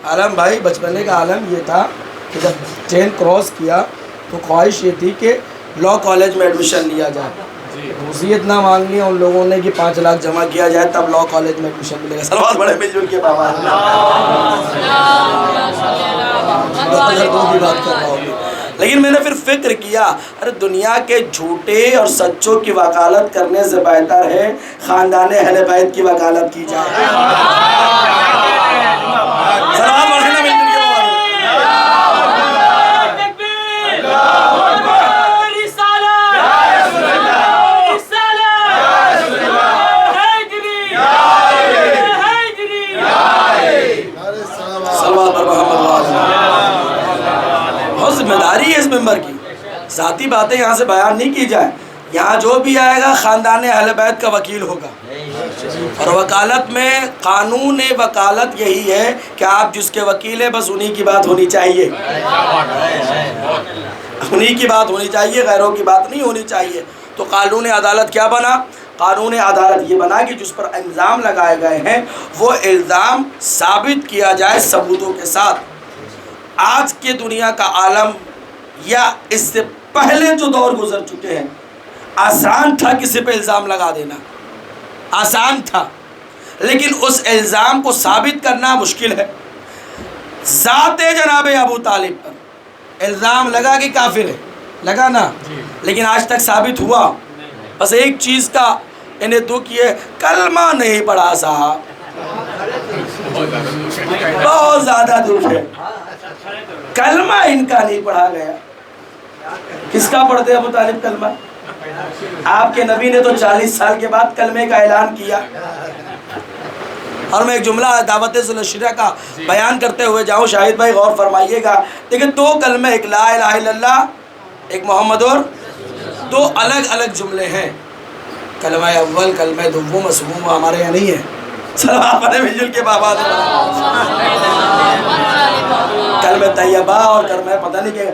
عالم بھائی بچپنے کا عالم یہ تھا کہ جب 10 کراس کیا تو خواہش یہ تھی کہ لاء کالج میں ایڈمیشن لیا جائے، وصیت نہ مانگنی ان لوگوں نے کہ 5 لاکھ جمع کیا جائے تب لاء کالج میں ایڈمیشن ملے گا۔ سلوات بڑے مل جل کے بابا کی بات کر رہا ہوں۔ لیکن میں نے پھر فکر کیا، ارے دنیا کے جھوٹے اور سچوں کی وکالت کرنے سے بہتر ہے خاندان اہل بیت کی وکالت کی جائے۔ ذاتی باتیں یہاں سے بیان نہیں کی جائے. یہاں جو بھی آئے گا خاندان اہل بیت کا وکیل ہوگا. اور وکالت میں قانون وکالت یہی ہے کہ آپ جس کے وکیل ہیں بس انہی کی بات ہونی چاہیے، انہی کی بات ہونی چاہیے، غیروں کی بات نہیں ہونی چاہیے. تو قانون عدالت کیا بنا؟ قانون عدالت یہ بنا کہ جس پر الزام لگائے گئے ہیں وہ الزام ثابت کیا جائے ثبوتوں کے ساتھ. آج کے دنیا کا عالم یا اس سے پہلے جو دور گزر چکے ہیں، آسان تھا کسی پہ الزام لگا دینا، آسان تھا، لیکن اس الزام کو ثابت کرنا مشکل ہے. ذات جناب ابو طالب پر الزام لگا کہ کافر ہے، لگا نا، لیکن آج تک ثابت ہوا؟ بس ایک چیز کا انہیں دکھ یہ کلمہ نہیں پڑھا صاحب، بہت زیادہ دکھ ہے، کلمہ ان کا نہیں پڑھا گیا. کس کا پڑھتے ابو طالب کلمہ؟ آپ کے نبی نے تو 40 سال کے بعد کلمے کا اعلان کیا. اور میں ایک جملہ دعوت ذوالشریعہ کا بیان کرتے ہوئے جاؤں، شاہد بھائی غور فرمائیے گا. دیکھیں 2 کلمے، ایک لا الہ الا اللہ، ایک محمد، اور 2 الگ الگ جملے ہیں. کلمہ اول، کلمہ دوم، مسموم ہمارے یہاں نہیں ہے. سلام علیہ مجل کے بابا، کلمہ طیبہ اور کلمہ پتہ نہیں کیا.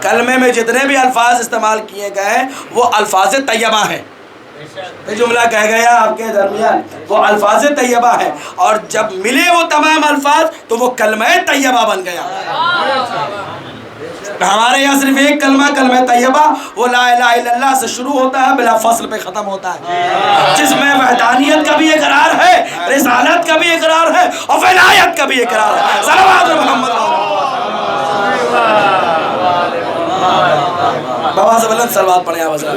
کلمے میں جتنے بھی الفاظ استعمال کیے گئے ہیں وہ الفاظ طیبہ ہیں. یہ جملہ کہہ گیا آپ کے درمیان، وہ الفاظ طیبہ ہیں، اور جب ملے وہ تمام الفاظ تو وہ کلمہ طیبہ بن گیا. ہمارے یہاں صرف ایک کلمہ، کلمہ طیبہ، وہ لا الہ الا اللہ سے شروع ہوتا ہے، بلا فصل پہ ختم ہوتا ہے، جس میں وحدانیت کا بھی اقرار ہے، رسالت کا بھی اقرار ہے، اور ولایت کا بھی اقرار ہے. صلوات محمد. بابا سے بلند صلوات پڑھیں آپ حضرات.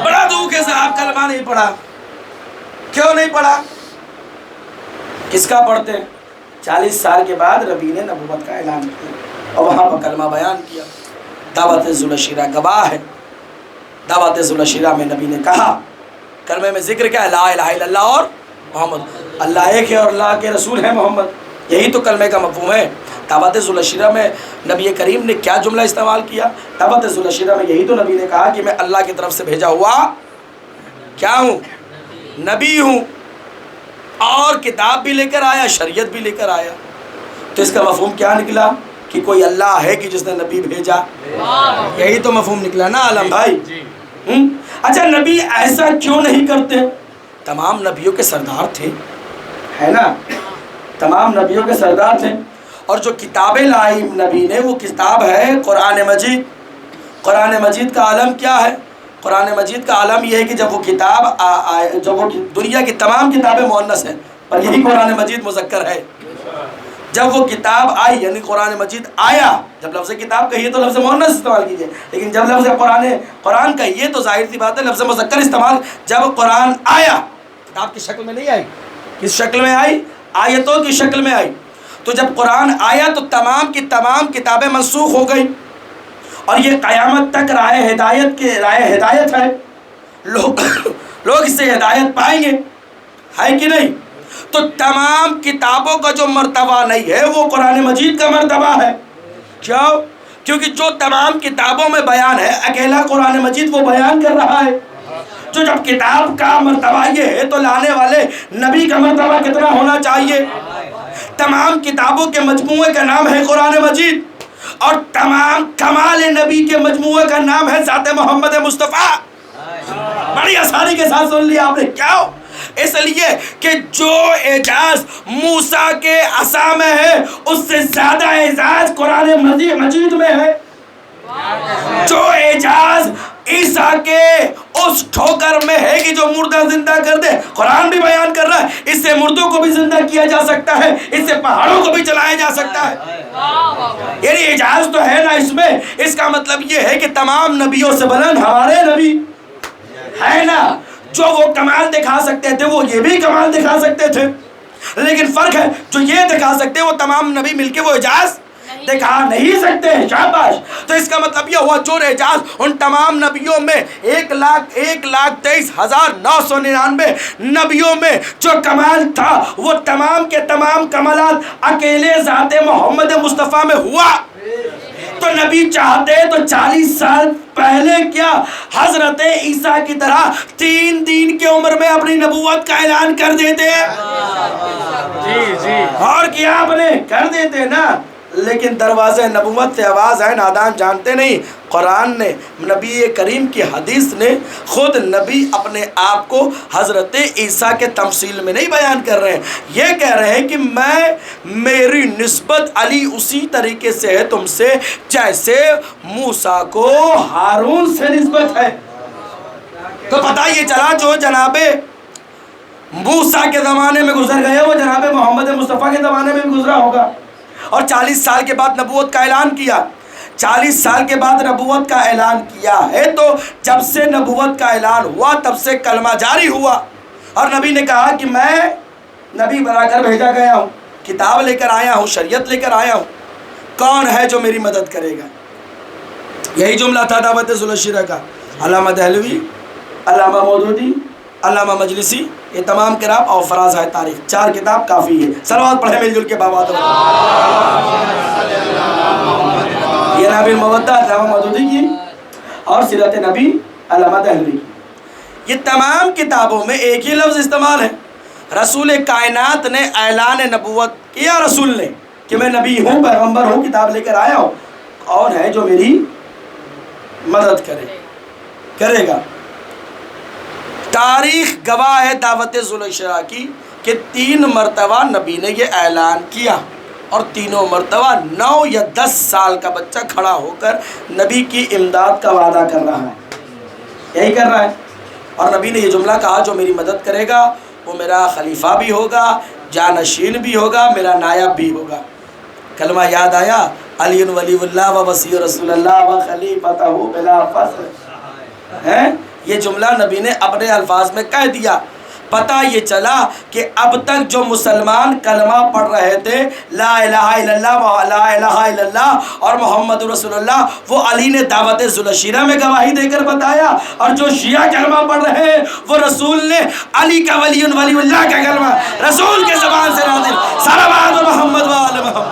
بڑا دکھ ہے صاحب، کلمہ نہیں پڑھا. کیوں نہیں پڑھا؟ کس کا پڑھتے ہیں؟ 40 سال کے بعد نبی نے نبوت کا اعلان کیا اور وہاں پر کلمہ بیان کیا. دعوت ذوالشریعہ گواہ ہے. دعوت ذوالشریعہ میں نبی نے کہا، کلمے میں ذکر کیا ہے؟ لا الہ الا اللہ اور محمد، اللہ ایک ہے اور اللہ کے رسول ہے محمد. یہی تو کلمے کا مفہوم ہے. دعوت ذوالشریعہ میں نبی کریم نے کیا جملہ استعمال کیا؟ دعوت ذوالشریعہ میں یہی تو نبی نے کہا کہ میں اللہ کی طرف سے بھیجا ہوا کیا ہوں؟ نبی ہوں، اور کتاب بھی لے کر آیا، شریعت بھی لے کر آیا. تو اس کا مفہوم کیا نکلا؟ کہ کوئی اللہ ہے کہ جس نے نبی بھیجا. یہی تو مفہوم نکلا نا عالم بھائی. اچھا نبی ایسا کیوں نہیں کرتے؟ تمام نبیوں کے سردار تھے، ہے نا، تمام نبیوں کے سردار تھے. اور جو کتابیں لائی نبی نے وہ کتاب ہے قرآن مجید. قرآن مجید کا عالم کیا ہے؟ قرآن مجید کا عالم یہ ہے کہ جب وہ کتاب جب وہ دنیا کی تمام کتابیں مؤنث ہیں پر یہی قرآن مجید مذکر ہے. جب وہ کتاب آئی یعنی قرآن مجید آیا، جب لفظ کتاب کہیے تو لفظ مؤنث استعمال کیجیے، لیکن جب لفظ قرآن کہیے تو ظاہر سی بات ہے لفظ مذکر استعمال. جب قرآن آیا کتاب کی شکل میں نہیں آئی. کس شکل میں آئی؟ آیتوں کی شکل میں آئی. تو جب قرآن آیا تو تمام کی تمام کتابیں منسوخ ہو گئی، اور یہ قیامت تک راہ ہدایت ہے. لوگ اس سے ہدایت پائیں گے، ہے کہ نہیں؟ تو تمام کتابوں کا جو مرتبہ نہیں ہے وہ قرآن مجید کا مرتبہ ہے. کیوں؟ کیونکہ جو تمام کتابوں میں بیان ہے اکیلا قرآن مجید وہ بیان کر رہا ہے. تو جب کتاب کا مرتبہ یہ ہے تو لانے والے نبی کا مرتبہ کتنا ہونا چاہیے؟ تمام کتابوں کے مجموعے کا نام ہے قرآن مجید، اور تمام کمال نبی کے مجموعے کا نام ہے ذات محمد مصطفیٰ. بڑی آسانی کے ساتھ سن لیا آپ نے. کیا؟ اس لیے کہ جو اعجاز موسیٰ کے عصا میں ہے اس سے زیادہ اعجاز قرآن مجید میں ہے. جو اعجاز عیسیٰ کے اس ٹھوکر میں ہے کہ جو مردہ زندہ کر دے، قرآن بھی بیان کر رہا ہے اس سے مردوں کو بھی زندہ کیا جا سکتا ہے، اس سے پہاڑوں کو بھی چلایا جا سکتا ہے. یعنی اعجاز تو ہے نا اس میں. اس کا مطلب یہ ہے کہ تمام نبیوں سے بلند ہمارے نبی ہے نا. جو وہ کمال دکھا سکتے تھے وہ یہ بھی کمال دکھا سکتے تھے، لیکن فرق ہے جو یہ دکھا سکتے وہ تمام نبی مل کے وہ اعجاز دکھا نہیں سکتے ہیں. شاباش. تو اس کا مطلب یہ ہوا چور اعجاز ان تمام نبیوں میں 1,01,23,999 نبیوں میں جو کمال تھا وہ تمام کے تمام کمالات اکیلے ذات محمد مصطفیٰ میں ہوا. تو نبی چاہتے تو 40 سال پہلے کیا حضرت عیسیٰ کی طرح 3 دن کی عمر میں اپنی نبوت کا اعلان کر دیتے اور کیا آپ نے کر دیتے نا. لیکن دروازے نبوت سے آواز ہے نادان جانتے نہیں. قرآن نے نبی کریم کی حدیث نے خود نبی اپنے آپ کو حضرت عیسیٰ کے تمثیل میں نہیں بیان کر رہے ہیں. یہ کہہ رہے ہیں کہ میری نسبت علی اسی طریقے سے ہے تم سے جیسے موسیٰ کو ہارون سے نسبت ہے. تو پتہ یہ چلا جو جناب موسیٰ کے زمانے میں گزر گئے وہ جناب محمد مصطفیٰ کے زمانے میں بھی گزرا ہوگا. اور 40 سال کے بعد نبوت کا اعلان کیا. 40 سال کے بعد نبوت کا اعلان کیا ہے تو جب سے نبوت کا اعلان ہوا تب سے کلمہ جاری ہوا. اور نبی نے کہا کہ میں نبی بنا کر بھیجا گیا ہوں, کتاب لے کر آیا ہوں, شریعت لے کر آیا ہوں. کون ہے جو میری مدد کرے گا؟ یہی جملہ تھا دعوت ذوالشیرہ کا. علامہ دہلوی, علامہ مودودی, علامہ مجلسی, یہ تمام کرام اور فراز ہے تاریخ. 4 کتاب کافی ہے. صلوات پڑھیں مل جل کے بابا. یہ نبی المودہ علامہ مودودی کی اور سیرت نبی علامہ دہلوی کی. یہ تمام کتابوں میں ایک ہی لفظ استعمال ہے. رسول کائنات نے اعلان نبوت کیا رسول نے کہ میں نبی ہوں, پیغمبر ہوں, کتاب لے کر آیا ہوں. کون ہے جو میری مدد کرے گا؟ تاریخ گواہ ہے دعوت ذوالشیرہ کی کہ 3 مرتبہ نبی نے یہ اعلان کیا اور تینوں مرتبہ 9 یا 10 سال کا بچہ کھڑا ہو کر نبی کی امداد کا وعدہ کر رہا ہے. یہی کر رہا ہے. اور نبی نے یہ جملہ کہا جو میری مدد کرے گا وہ میرا خلیفہ بھی ہوگا, جانشین بھی ہوگا, میرا نائب بھی ہوگا. کلمہ یاد آیا, علی ولی اللہ و وصی رسول اللہ و خلیفتہ بلا فصل. یہ جملہ نبی نے اپنے الفاظ میں کہہ دیا. پتہ یہ چلا کہ اب تک جو مسلمان کلمہ پڑھ رہے تھے لا الہ الا اللہ لا الہ الا اللہ اور محمد رسول اللہ, وہ علی نے دعوت ذوالشیرہ میں گواہی دے کر بتایا. اور جو شیعہ کلمہ پڑھ رہے ہیں وہ رسول نے علی کا ولی اللہ کا کلمہ رسول کے زبان سے نازل. صلوات محمد و آل محمد.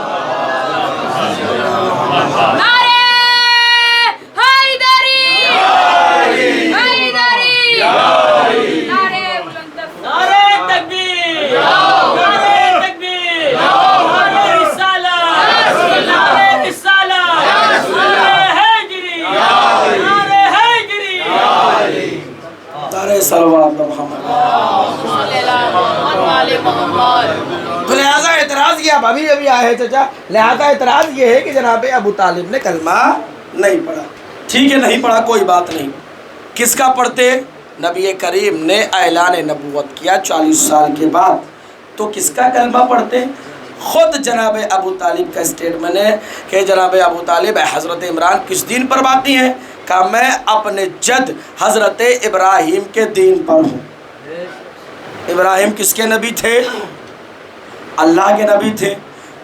تو لہذا اعتراض یہ ابھی آئے ہیں چچا, لہذا اعتراض یہ ہے کہ جناب ابو طالب نے کلمہ نہیں پڑھا. ٹھیک ہے, نہیں پڑھا کوئی بات نہیں. کس کا پڑھتے؟ نبی کریم نے اعلان نبوت کیا 40 سال کے بعد, تو کس کا کلمہ پڑھتے؟ خود جناب ابو طالب کا اسٹیٹمنٹ ہے کہ جناب ابو طالب حضرت عمران کس دین پر باقی ہیں؟ کہ میں اپنے جد حضرت ابراہیم کے دین پر ہوں. ابراہیم کس کے نبی تھے؟ اللہ کے نبی تھے.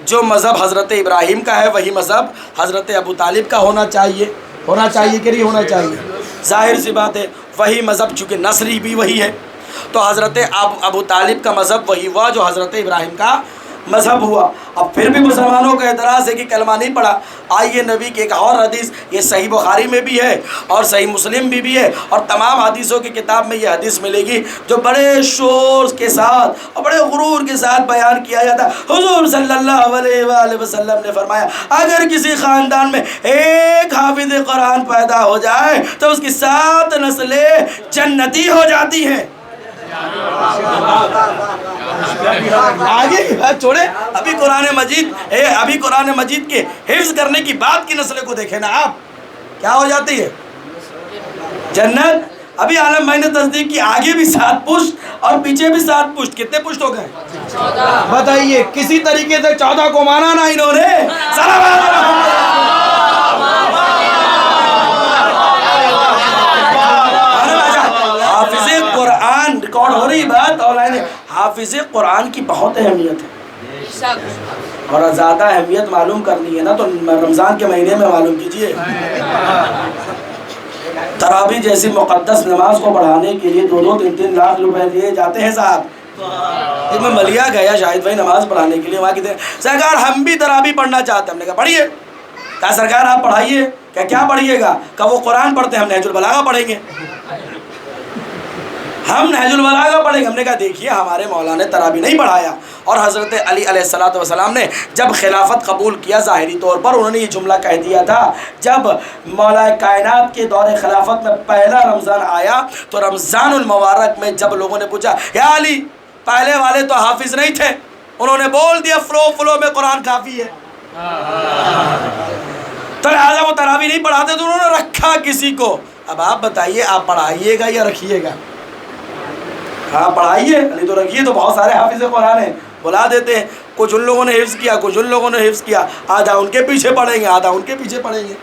جو مذہب حضرت ابراہیم کا ہے وہی مذہب حضرت ابو طالب کا ہونا چاہیے کہ نہیں ہونا چاہیے؟ ظاہر سی بات ہے, وہی مذہب چونکہ نصری بھی وہی ہے تو حضرت ابو طالب کا مذہب وہی ہوا جو حضرت ابراہیم کا مذہب ہوا. اب پھر بھی مسلمانوں کا اعتراض ہے کہ کلمہ نہیں پڑھا. آئیے نبی کی ایک اور حدیث, یہ صحیح بخاری میں بھی ہے اور صحیح مسلم بھی ہے اور تمام حدیثوں کی کتاب میں یہ حدیث ملے گی جو بڑے شور کے ساتھ اور بڑے غرور کے ساتھ بیان کیا جاتا. حضور صلی اللہ علیہ وآلہ وسلم نے فرمایا اگر کسی خاندان میں ایک حافظ قرآن پیدا ہو جائے تو اس کی 7 نسلیں جنتی ہو جاتی ہیں. آگے کی بات چھوڑے, ابھی قرآن مجید کے حفظ کرنے کی بات کی نسل کو دیکھیں نا آپ, کیا ہو جاتی ہے؟ جنت. ابھی عالم بھائی نے تصدیق کی, آگے بھی 7 پشت اور پیچھے بھی 7 پشت. کتنے پشت ہو گئے بتائیے؟ کسی طریقے سے 14 کو مانا نا انہوں نے. حافظ قرآن ریکارڈ ہو رہی بات اور حافظ قرآن کی بہت اہمیت ہے. اور زیادہ اہمیت معلوم کرنی ہے نا تو رمضان کے مہینے میں معلوم کیجئے. تراویح جیسی مقدس نماز کو پڑھانے کے لیے 2-3 لاکھ روپے دیے جاتے ہیں صاحب. میں ملیا گیا شاہد بھائی نماز پڑھانے کے لیے, وہاں کہتے ہیں سرکار ہم بھی تراویح پڑھنا چاہتے ہیں. ہم نے کہا پڑھیے. کہا سرکار آپ پڑھائیے. کیا پڑھیے گا؟ کہ وہ قرآن پڑھتے ہیں, ہم نہج البلاغہ پڑھیں گے. ہم نہج البلاغہ پڑھیں گے. ہم نے کہا دیکھیے ہمارے مولا نے تراویح نہیں پڑھایا, اور حضرت علی علیہ السلام نے جب خلافت قبول کیا ظاہری طور پر انہوں نے یہ جملہ کہہ دیا تھا. جب مولا کائنات کے دور خلافت میں پہلا رمضان آیا تو رمضان المبارک میں جب لوگوں نے پوچھا یا علی پہلے والے تو حافظ نہیں تھے, انہوں نے بول دیا فلو میں قرآن کافی ہے. تو لہٰذا وہ تراویح نہیں پڑھاتے تو انہوں نے رکھا کسی کو. اب آپ بتائیے آپ پڑھائیے گا یا رکھیے گا؟ ہاں پڑھائیے, نہیں تو رکھیے. تو بہت سارے حافظ قرآن ہیں, بلا دیتے ہیں. کچھ ان لوگوں نے حفظ کیا, کچھ ان لوگوں نے حفظ کیا, آدھا ان کے پیچھے پڑھیں گے, آدھا ان کے پیچھے پڑھیں گے.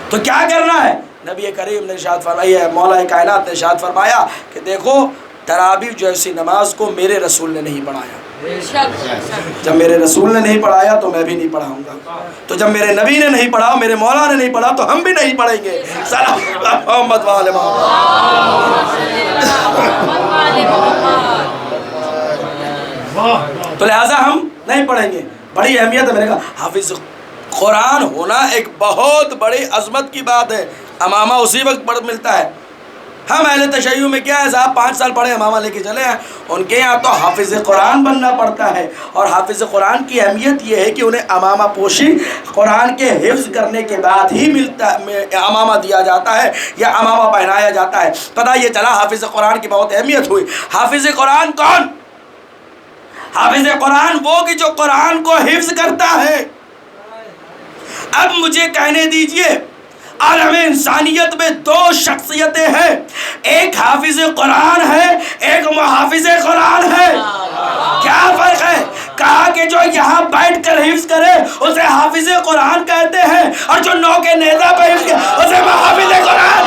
تو کیا کرنا ہے؟ نبی کریم نے ارشاد فرمایا, مولا کائنات نے ارشاد فرمایا کہ دیکھو تراویح جیسی نماز کو میرے رسول نے نہیں پڑھایا. جب میرے رسول نے نہیں پڑھایا تو میں بھی نہیں پڑھاؤں گا. تو جب میرے نبی نے نہیں پڑھا, میرے مولا نے نہیں پڑھا, تو ہم بھی نہیں پڑھیں گے. سلام محمد والے تو لہٰذا ہم نہیں پڑھیں گے. بڑی اہمیت ہے. میں نے کہا حافظ قرآن ہونا ایک بہت بڑی عظمت کی بات ہے. امامہ اسی وقت ملتا ہے. ہم اہل تشیع میں کیا ہے صاحب 5 سال پڑھے امامہ لے کے چلے ہیں, ان کے یہاں تو حافظ قرآن بننا پڑتا ہے. اور حافظ قرآن کی اہمیت یہ ہے کہ انہیں امامہ پوشی قرآن کے حفظ کرنے کے بعد ہی امامہ دیا جاتا ہے یا امامہ پہنایا جاتا ہے. پتہ یہ چلا حافظ قرآن کی بہت اہمیت ہوئی. حافظ قرآن کون؟ حافظ قرآن وہ کہ جو قرآن کو حفظ کرتا ہے. اب مجھے کہنے دیجئے عالم انسانیت میں 2 شخصیتیں ہیں, ایک حافظ قرآن ہے, ایک محافظ قرآن ہے. کیا فرق ہے؟ کہا کہ جو یہاں بیٹھ کر حفظ کرے اسے حافظ قرآن کہتے ہیں, اور جو نو کے نیزہ پہ حفظ کرے اسے محافظ قرآن.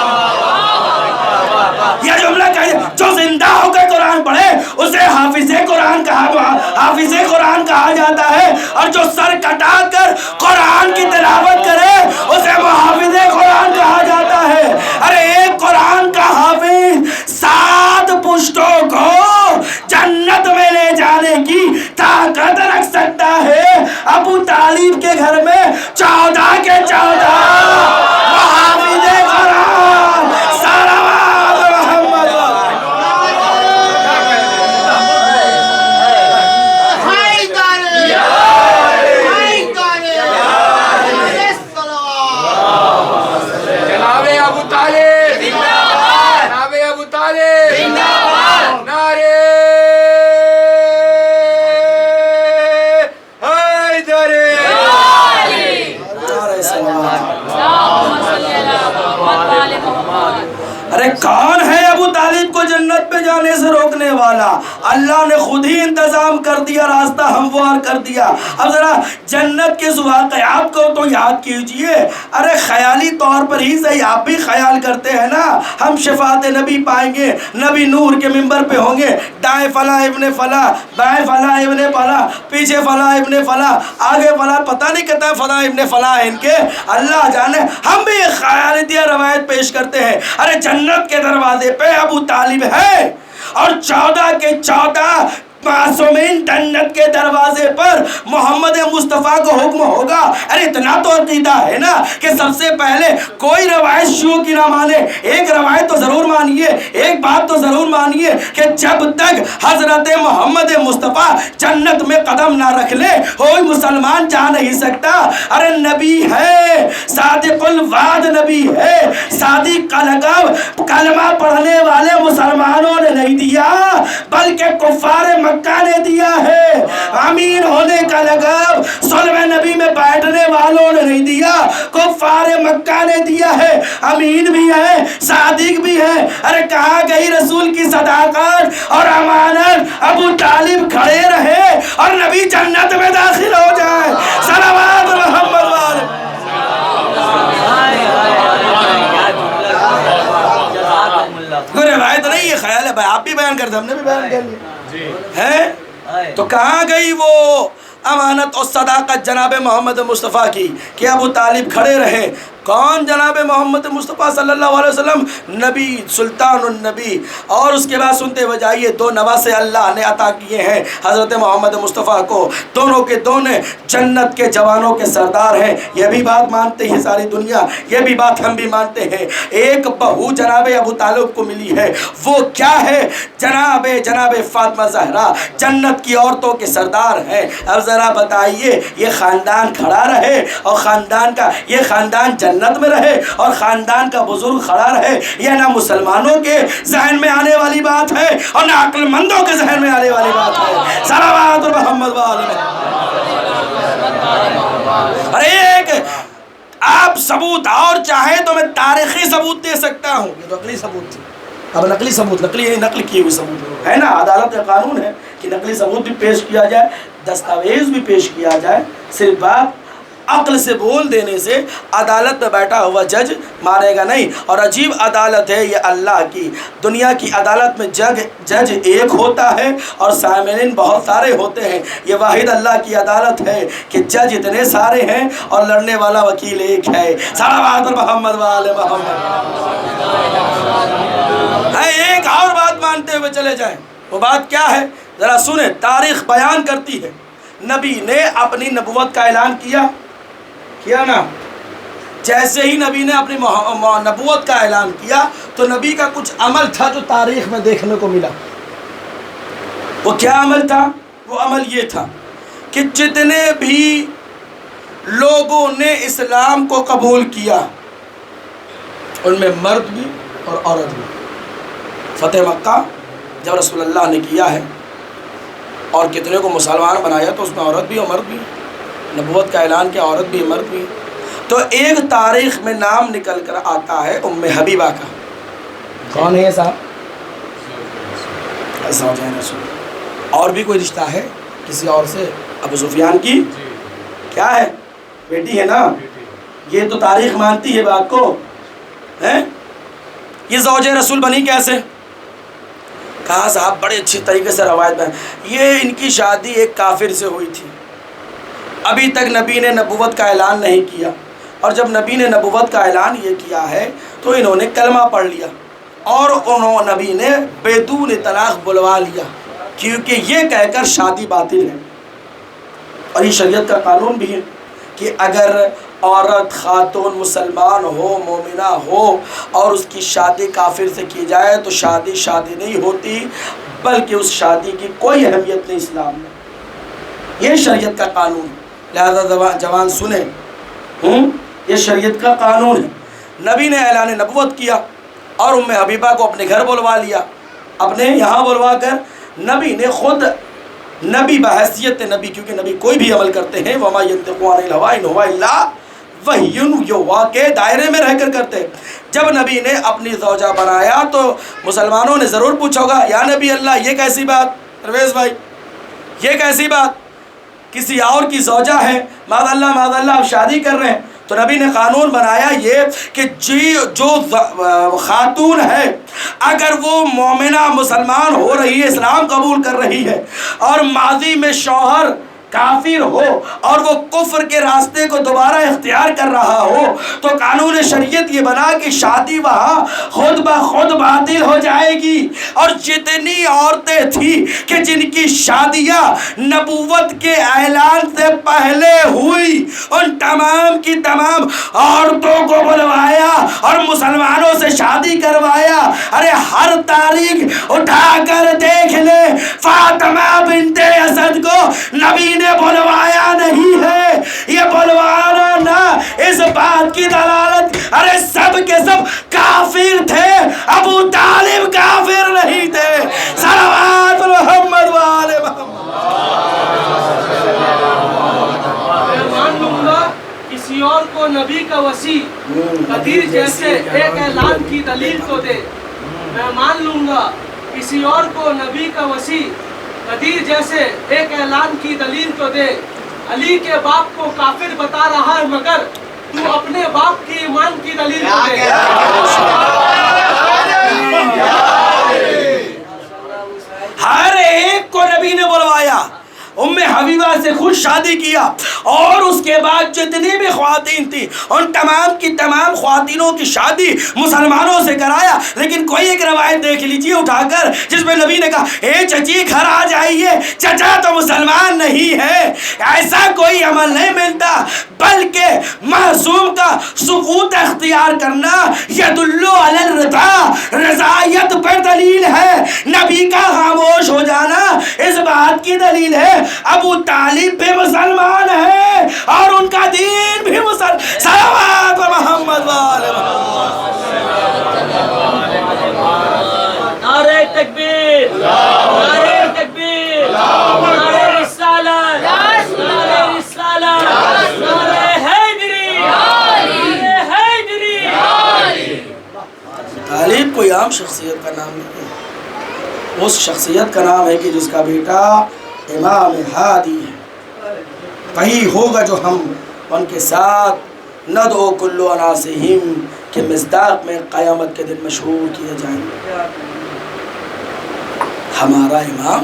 یہ جملہ کہا جو زندہ ہو کے قرآن پڑھے اسے حافظ قرآن کہا جاتا ہے, اور جو سر کٹا کر قرآن کی تلاوت کرے اسے محافظ قرآن کہا جاتا ہے. ارے ایک قرآن کا حافظ 7 پشتوں کو جنت میں لے جانے کی طاقت رکھ سکتا ہے. ابو طالب کے گھر میں 14 کے 14 محافظ قرآن. ارے کون ہے ابو طالب کو جنت پہ جانے سے روکنے والا؟ اللہ نے خود ہی انتظام کر دیا, راستہ ہموار کر دیا. اب ذرا جنت کے واقعات کو تو یاد کیجئے. ارے خیالی طور پر ہی صحیح آپ بھی خیال کرتے ہیں نا, ہم شفاعت نبی پائیں گے, نبی نور کے منبر پہ ہوں گے, دائیں فلاں ابن فلاں, بائیں فلاں ابن فلاں, پیچھے فلاں ابن فلاں, آگے فلاں, پتہ نہیں کہتا ہے فلاں ابن فلاں ان کے, اللہ جانے. ہم بھی خیالیتیہ روایت پیش کرتے ہیں. ارے جنت کے دروازے پہ ابو طالب ہے, اور 14 کے 14 معصومین جنت کے دروازے پر محمد مصطفیٰ کو حکم ہوگا. ارے اتنا تو عقیدہ ہے نا کہ سب سے پہلے کوئی روایت شیعوں کی نہ مانے, ایک روایت تو ضرور مانیے, ایک بات تو ضرور مانیے کہ جب تک حضرت محمد مصطفیٰ جنت میں قدم نہ رکھ لے کوئی مسلمان جا نہیں سکتا. ارے نبی ہے, صادق الوعد نبی ہے, صادق کا لقب کلمہ پڑھنے والے مسلمانوں نے نہیں دیا بلکہ کفار مکہ نے دیا ہے. امین ہونے کا لقب صلب نبی میں بیٹھنے والوں نے نہیں دیا, کفار مکہ نے دیا ہے. امین بھی ہے, صادق بھی ہے. ارے کہاں گئی رسول کی صداقت اور امانت؟ ابو طالب کھڑے رہے اور نبی جنت میں داخل ہو جائے. صلوات محمد والے. کوئی روایت نہیں, یہ خیال ہے. آپ بھی بیان کرتے, ہم نے بھی بیان کر لیا ہے. تو کہاں گئی وہ امانت اور صداقت جناب محمد مصطفیٰ کی کہ ابو طالب کھڑے رہے. کون؟ جناب محمد مصطفیٰ صلی اللہ علیہ وسلم، نبی، سلطان النبی. اور اس کے بعد سنتے ہوئے جائیے، 2 نواسے اللہ نے عطا کیے ہیں حضرت محمد مصطفیٰ کو، دونوں کے دونوں جنت کے جوانوں کے سردار ہیں. یہ بھی بات مانتے ہیں ساری دنیا، یہ بھی بات ہم بھی مانتے ہیں. ایک بہو جناب ابو طالب کو ملی ہے، وہ کیا ہے؟ جناب فاطمہ زہرا جنت کی عورتوں کے سردار ہیں. اب ذرا بتائیے، یہ خاندان کھڑا رہے اور خاندان کا یہ خاندان جنت میں رہے اور خاندان کا بزرگ کھڑا رہے، یہ نہ مسلمانوں کے ذہن میں آنے والی بات ہے اور نہ عقل مندوں کے ذہن میں آنے والی بات ہے. صلوات محمد اور ایک آپ ثبوت اور چاہے تو میں تاریخی ثبوت دے سکتا ہوں. یہ تو عقلی ثبوت تھی، اب نقلی ثبوت، نقلی یعنی نقل کیے ہوئے ثبوت ہے نا. عدالت کا قانون ہے کہ نقلی ثبوت بھی پیش کیا جائے، دستاویز بھی پیش کیا جائے. صرف بات عقل سے بول دینے سے عدالت میں بیٹھا ہوا جج مانے گا نہیں. اور عجیب عدالت ہے یہ اللہ کی. دنیا کی عدالت میں جج ایک ہوتا ہے اور سامعین بہت سارے ہوتے ہیں. یہ واحد اللہ کی عدالت ہے کہ جج اتنے سارے ہیں اور لڑنے والا وکیل ایک ہے. صلوات محمد وآل محمد. ایک اور بات مانتے ہوئے چلے جائیں، وہ بات کیا ہے ذرا سنیں. تاریخ بیان کرتی ہے نبی نے اپنی نبوت کا اعلان کیا نا. جیسے ہی نبی نے اپنی نبوت کا اعلان کیا تو نبی کا کچھ عمل تھا جو تاریخ میں دیکھنے کو ملا. وہ کیا عمل تھا؟ وہ عمل یہ تھا کہ جتنے بھی لوگوں نے اسلام کو قبول کیا ان میں مرد بھی اور عورت بھی. فتح مکہ جب رسول اللہ نے کیا ہے اور کتنے کو مسلمان بنایا تو اس میں عورت بھی اور مرد بھی. نبوت کا اعلان کیا، عورت بھی مرد بھی. تو ایک تاریخ میں نام نکل کر آتا ہے ام حبیبہ کا. کون ہے صاحب؟ اور بھی کوئی رشتہ ہے کسی اور سے؟ ابو سفیان کی کیا ہے؟ بیٹی ہے نا. یہ تو تاریخ مانتی ہے بات کو. یہ زوج رسول بنی کیسے؟ کہا صاحب بڑے اچھی طریقے سے روایت میں یہ ان کی شادی ایک کافر سے ہوئی تھی. ابھی تک نبی نے نبوت کا اعلان نہیں کیا، اور جب نبی نے نبوت کا اعلان یہ کیا ہے تو انہوں نے کلمہ پڑھ لیا اور نبی نے بدون طلاق بلوا لیا، کیونکہ یہ کہہ کر شادی باطل ہے. اور یہ شریعت کا قانون بھی ہے کہ اگر عورت خاتون مسلمان ہو، مومنہ ہو اور اس کی شادی کافر سے کی جائے تو شادی نہیں ہوتی، بلکہ اس شادی کی کوئی اہمیت نہیں اسلام میں. یہ شریعت کا قانون ہے. لہذا جوان سنیں، یہ شریعت کا قانون ہے. نبی نے اعلان نبوت کیا اور ام حبیبہ کو اپنے گھر بلوا لیا. اپنے یہاں بلوا کر نبی نے خود، نبی بحیثیت نبی، کیونکہ نبی کوئی بھی عمل کرتے ہیں وما ينطق عن الهوى ان هو الا وحی یوحی کے دائرے میں رہ کر کرتے. جب نبی نے اپنی زوجہ بنایا تو مسلمانوں نے ضرور پوچھا ہوگا یا نبی اللہ یہ کیسی بات، پرویز بھائی یہ کیسی بات، کسی اور کی زوجہ ہے، معاذ اللہ آپ شادی کر رہے ہیں. تو نبی نے قانون بنایا یہ کہ جو خاتون ہے اگر وہ مومنہ مسلمان ہو رہی ہے، اسلام قبول کر رہی ہے اور ماضی میں شوہر کافر ہو اور وہ کفر کے راستے کو دوبارہ اختیار کر رہا ہو تو قانون شریعت یہ بنا کہ شادی وہاں خود بخود باطل ہو جائے گی. اور جتنی عورتیں تھیں کہ جن کی شادیاں نبوت کے اعلان سے پہلے ہوئی، ان تمام کی تمام عورتوں کو بلوایا اور مسلمانوں سے شادی کروایا. ارے ہر تاریخ اٹھا کر دیکھ لے، فاطمہ بنت اسد کو نبی نے بلوایا نہیں ہے. یہ بلوانا نہ اس بات کی دلالت، ارے سب کے سب کافر تھے، ابو طالب کافر نہیں تھے. صلوات محمد وآل محمد. میں مان لوں گا کسی اور کو نبی کا وصی قدیر جیسے ایک اعلان کی دلیل تو دے. میں مان لوں گا کسی اور کو نبی کا وصی قدیر جیسے ایک اعلان کی دلیل تو دے. علی کے باپ کو کافر بتا رہا ہے مگر تو اپنے باپ کی ایمان کی دلیل تو دے. ہر ایک کو نبی نے بلوایا. ام حبیبہ سے سے خود شادی کیا اور اس کے بعد جتنی بھی خواتین تھی ان تمام کی تمام خواتینوں کی شادی مسلمانوں سے کرایا. لیکن کوئی ایک روایت دیکھ لیجیے اٹھا کر جس میں نبی نے کہا اے چچی گھر آ جائیے, چچا تو مسلمان نہیں ہے. ایسا کوئی عمل نہیں ملتا, بلکہ معصوم کا سکوت اختیار کرنا یدلو علی الرضا, رضایت پر دلیل ہے. نبی کا خاموش ہو جانا اس بات کی دلیل ہے ابو طالب بھی مسلمان ہے اور ان کا دین بھی مسلمان. صلوات محمد والے نعرہ تکبیر, نعرہ تکبیر, نعرہ رسالت, نعرہ رسالت, نعرہ حیدری, نعرہ حیدری. طالب کوئی عام شخصیت کا نام نہیں ہے, اس شخصیت کا نام ہے کہ جس کا بیٹا امام ہادی ہے. وہی ہوگا جو ہم ان کے ساتھ ندعو کل اناسہم کے مصداق میں قیامت کے دن مشہور کیے جائیں گے. ہمارا امام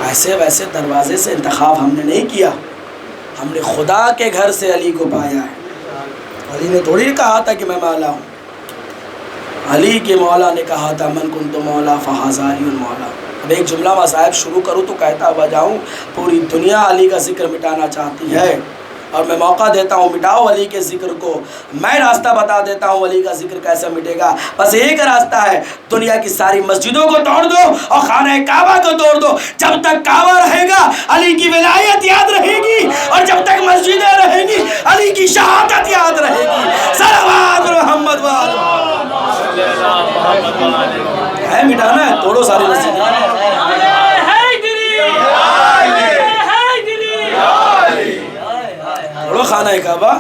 ایسے ویسے دروازے سے انتخاب ہم نے نہیں کیا, ہم نے خدا کے گھر سے علی کو پایا ہے. علی نے تھوڑی کہا تھا کہ میں مولا ہوں, علی کے مولا نے کہا تھا من کنت مولا فہذا علی المولا. اب ایک جملہ مصائب شروع کروں تو کہتا ہوا جاؤں پوری دنیا علی کا ذکر مٹانا چاہتی ہے اور میں موقع دیتا ہوں مٹاؤ علی کے ذکر کو. میں راستہ بتا دیتا ہوں علی کا ذکر کیسے مٹے گا. بس ایک راستہ ہے, دنیا کی ساری مسجدوں کو توڑ دو اور خانہ کعبہ کو توڑ دو. جب تک کعبہ رہے گا علی کی ولایت یاد رہے گی, اور جب تک مسجدیں رہیں گی علی کی شہادت یاد رہے گی. صلوات محمد ہے, مٹانا ہے توڑو ساری مسجدیں. خانہ کعبہ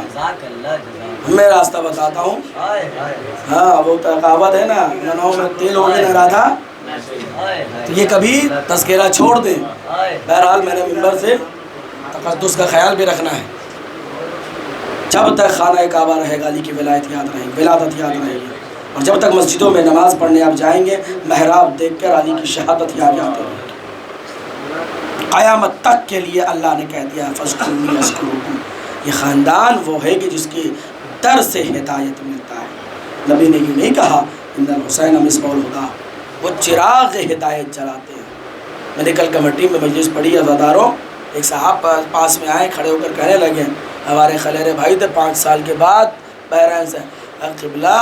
میں راستہ بتاتا ہوں. ہاں وہ کہاوت ہے نا, ننوں میں تیل ہونے نہ رہا تھا, تو یہ کبھی تذکرہ چھوڑ دیں. بہرحال میں نے ممبر سے تقدس کا خیال بھی رکھنا ہے. جب تک خانہ کعبہ رہے گا علی کی ولایت یاد رہے گی, ولادت یاد رہے گی, اور جب تک مسجدوں میں نماز پڑھنے آپ جائیں گے محراب دیکھ کر علی کی شہادت یاد آتی رہے گی. قیامت تک کے لیے اللہ نے کہہ دیا فاذکرونی اذکرکم. یہ خاندان وہ ہے کہ جس کی در سے ہدایت ملتا ہے. نبی نے یہ نہیں کہا ان الحسین مصباح الہدیٰ, وہ چراغ ہدایت جلاتے ہیں. میں نے کل کمیٹی میں مجلس پڑھی عزاداروں, ایک صاحب پاس میں آئے, کھڑے ہو کر کہنے لگے ہمارے خلیرے بھائی تھے 5 سال کے بعد بحرین سے, قبلہ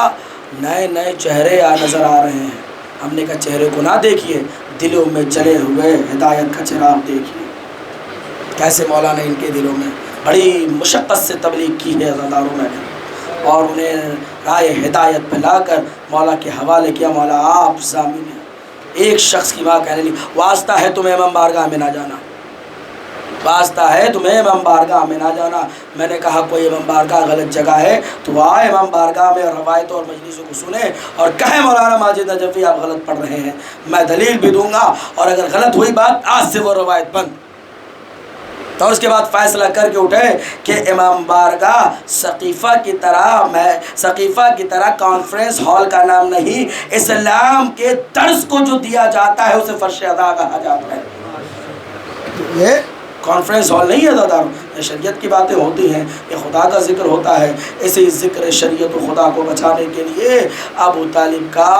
نئے نئے چہرے نظر آ رہے ہیں. ہم نے کہا چہرے کو نہ دیکھیے, دلوں میں جلے ہوئے ہدایت کا چراغ دیکھیے. کیسے مولا نے ان کے دلوں میں بڑی مشقت سے تبلیغ کی ہے عزاداروں میں نے, اور انہیں رائے ہدایت پہ لا کر مولا کے حوالے کیا. مولا آپ ضامن ہیں. ایک شخص کی ماں کہنے لگی واسطہ ہے تمہیں امام بارگاہ میں نہ جانا, واسطہ ہے تمہیں امام بارگاہ میں نہ جانا. میں نے کہا کوئی امام بارگاہ غلط جگہ ہے تو آئے امام بارگاہ میں روایتوں اور مجلسوں کو سنیں اور کہیں مولانا ماجد نجفی آپ غلط پڑھ رہے ہیں, میں دلیل بھی دوں گا, اور اگر غلط ہوئی بات آج سے وہ روایت بند. تو اس کے بعد فیصلہ کر کے اٹھے کہ امام بارگاہ سقیفہ کی طرح کانفرنس ہال کا نام نہیں, اسلام کے درس کو جو دیا جاتا ہے اسے فرش ادا کہا جاتا ہے. یہ کانفرنس ہال نہیں ہے داداروں, یہ شریعت کی باتیں ہوتی ہیں, یہ خدا کا ذکر ہوتا ہے. اسی ذکر شریعت و خدا کو بچانے کے لیے ابو طالب کا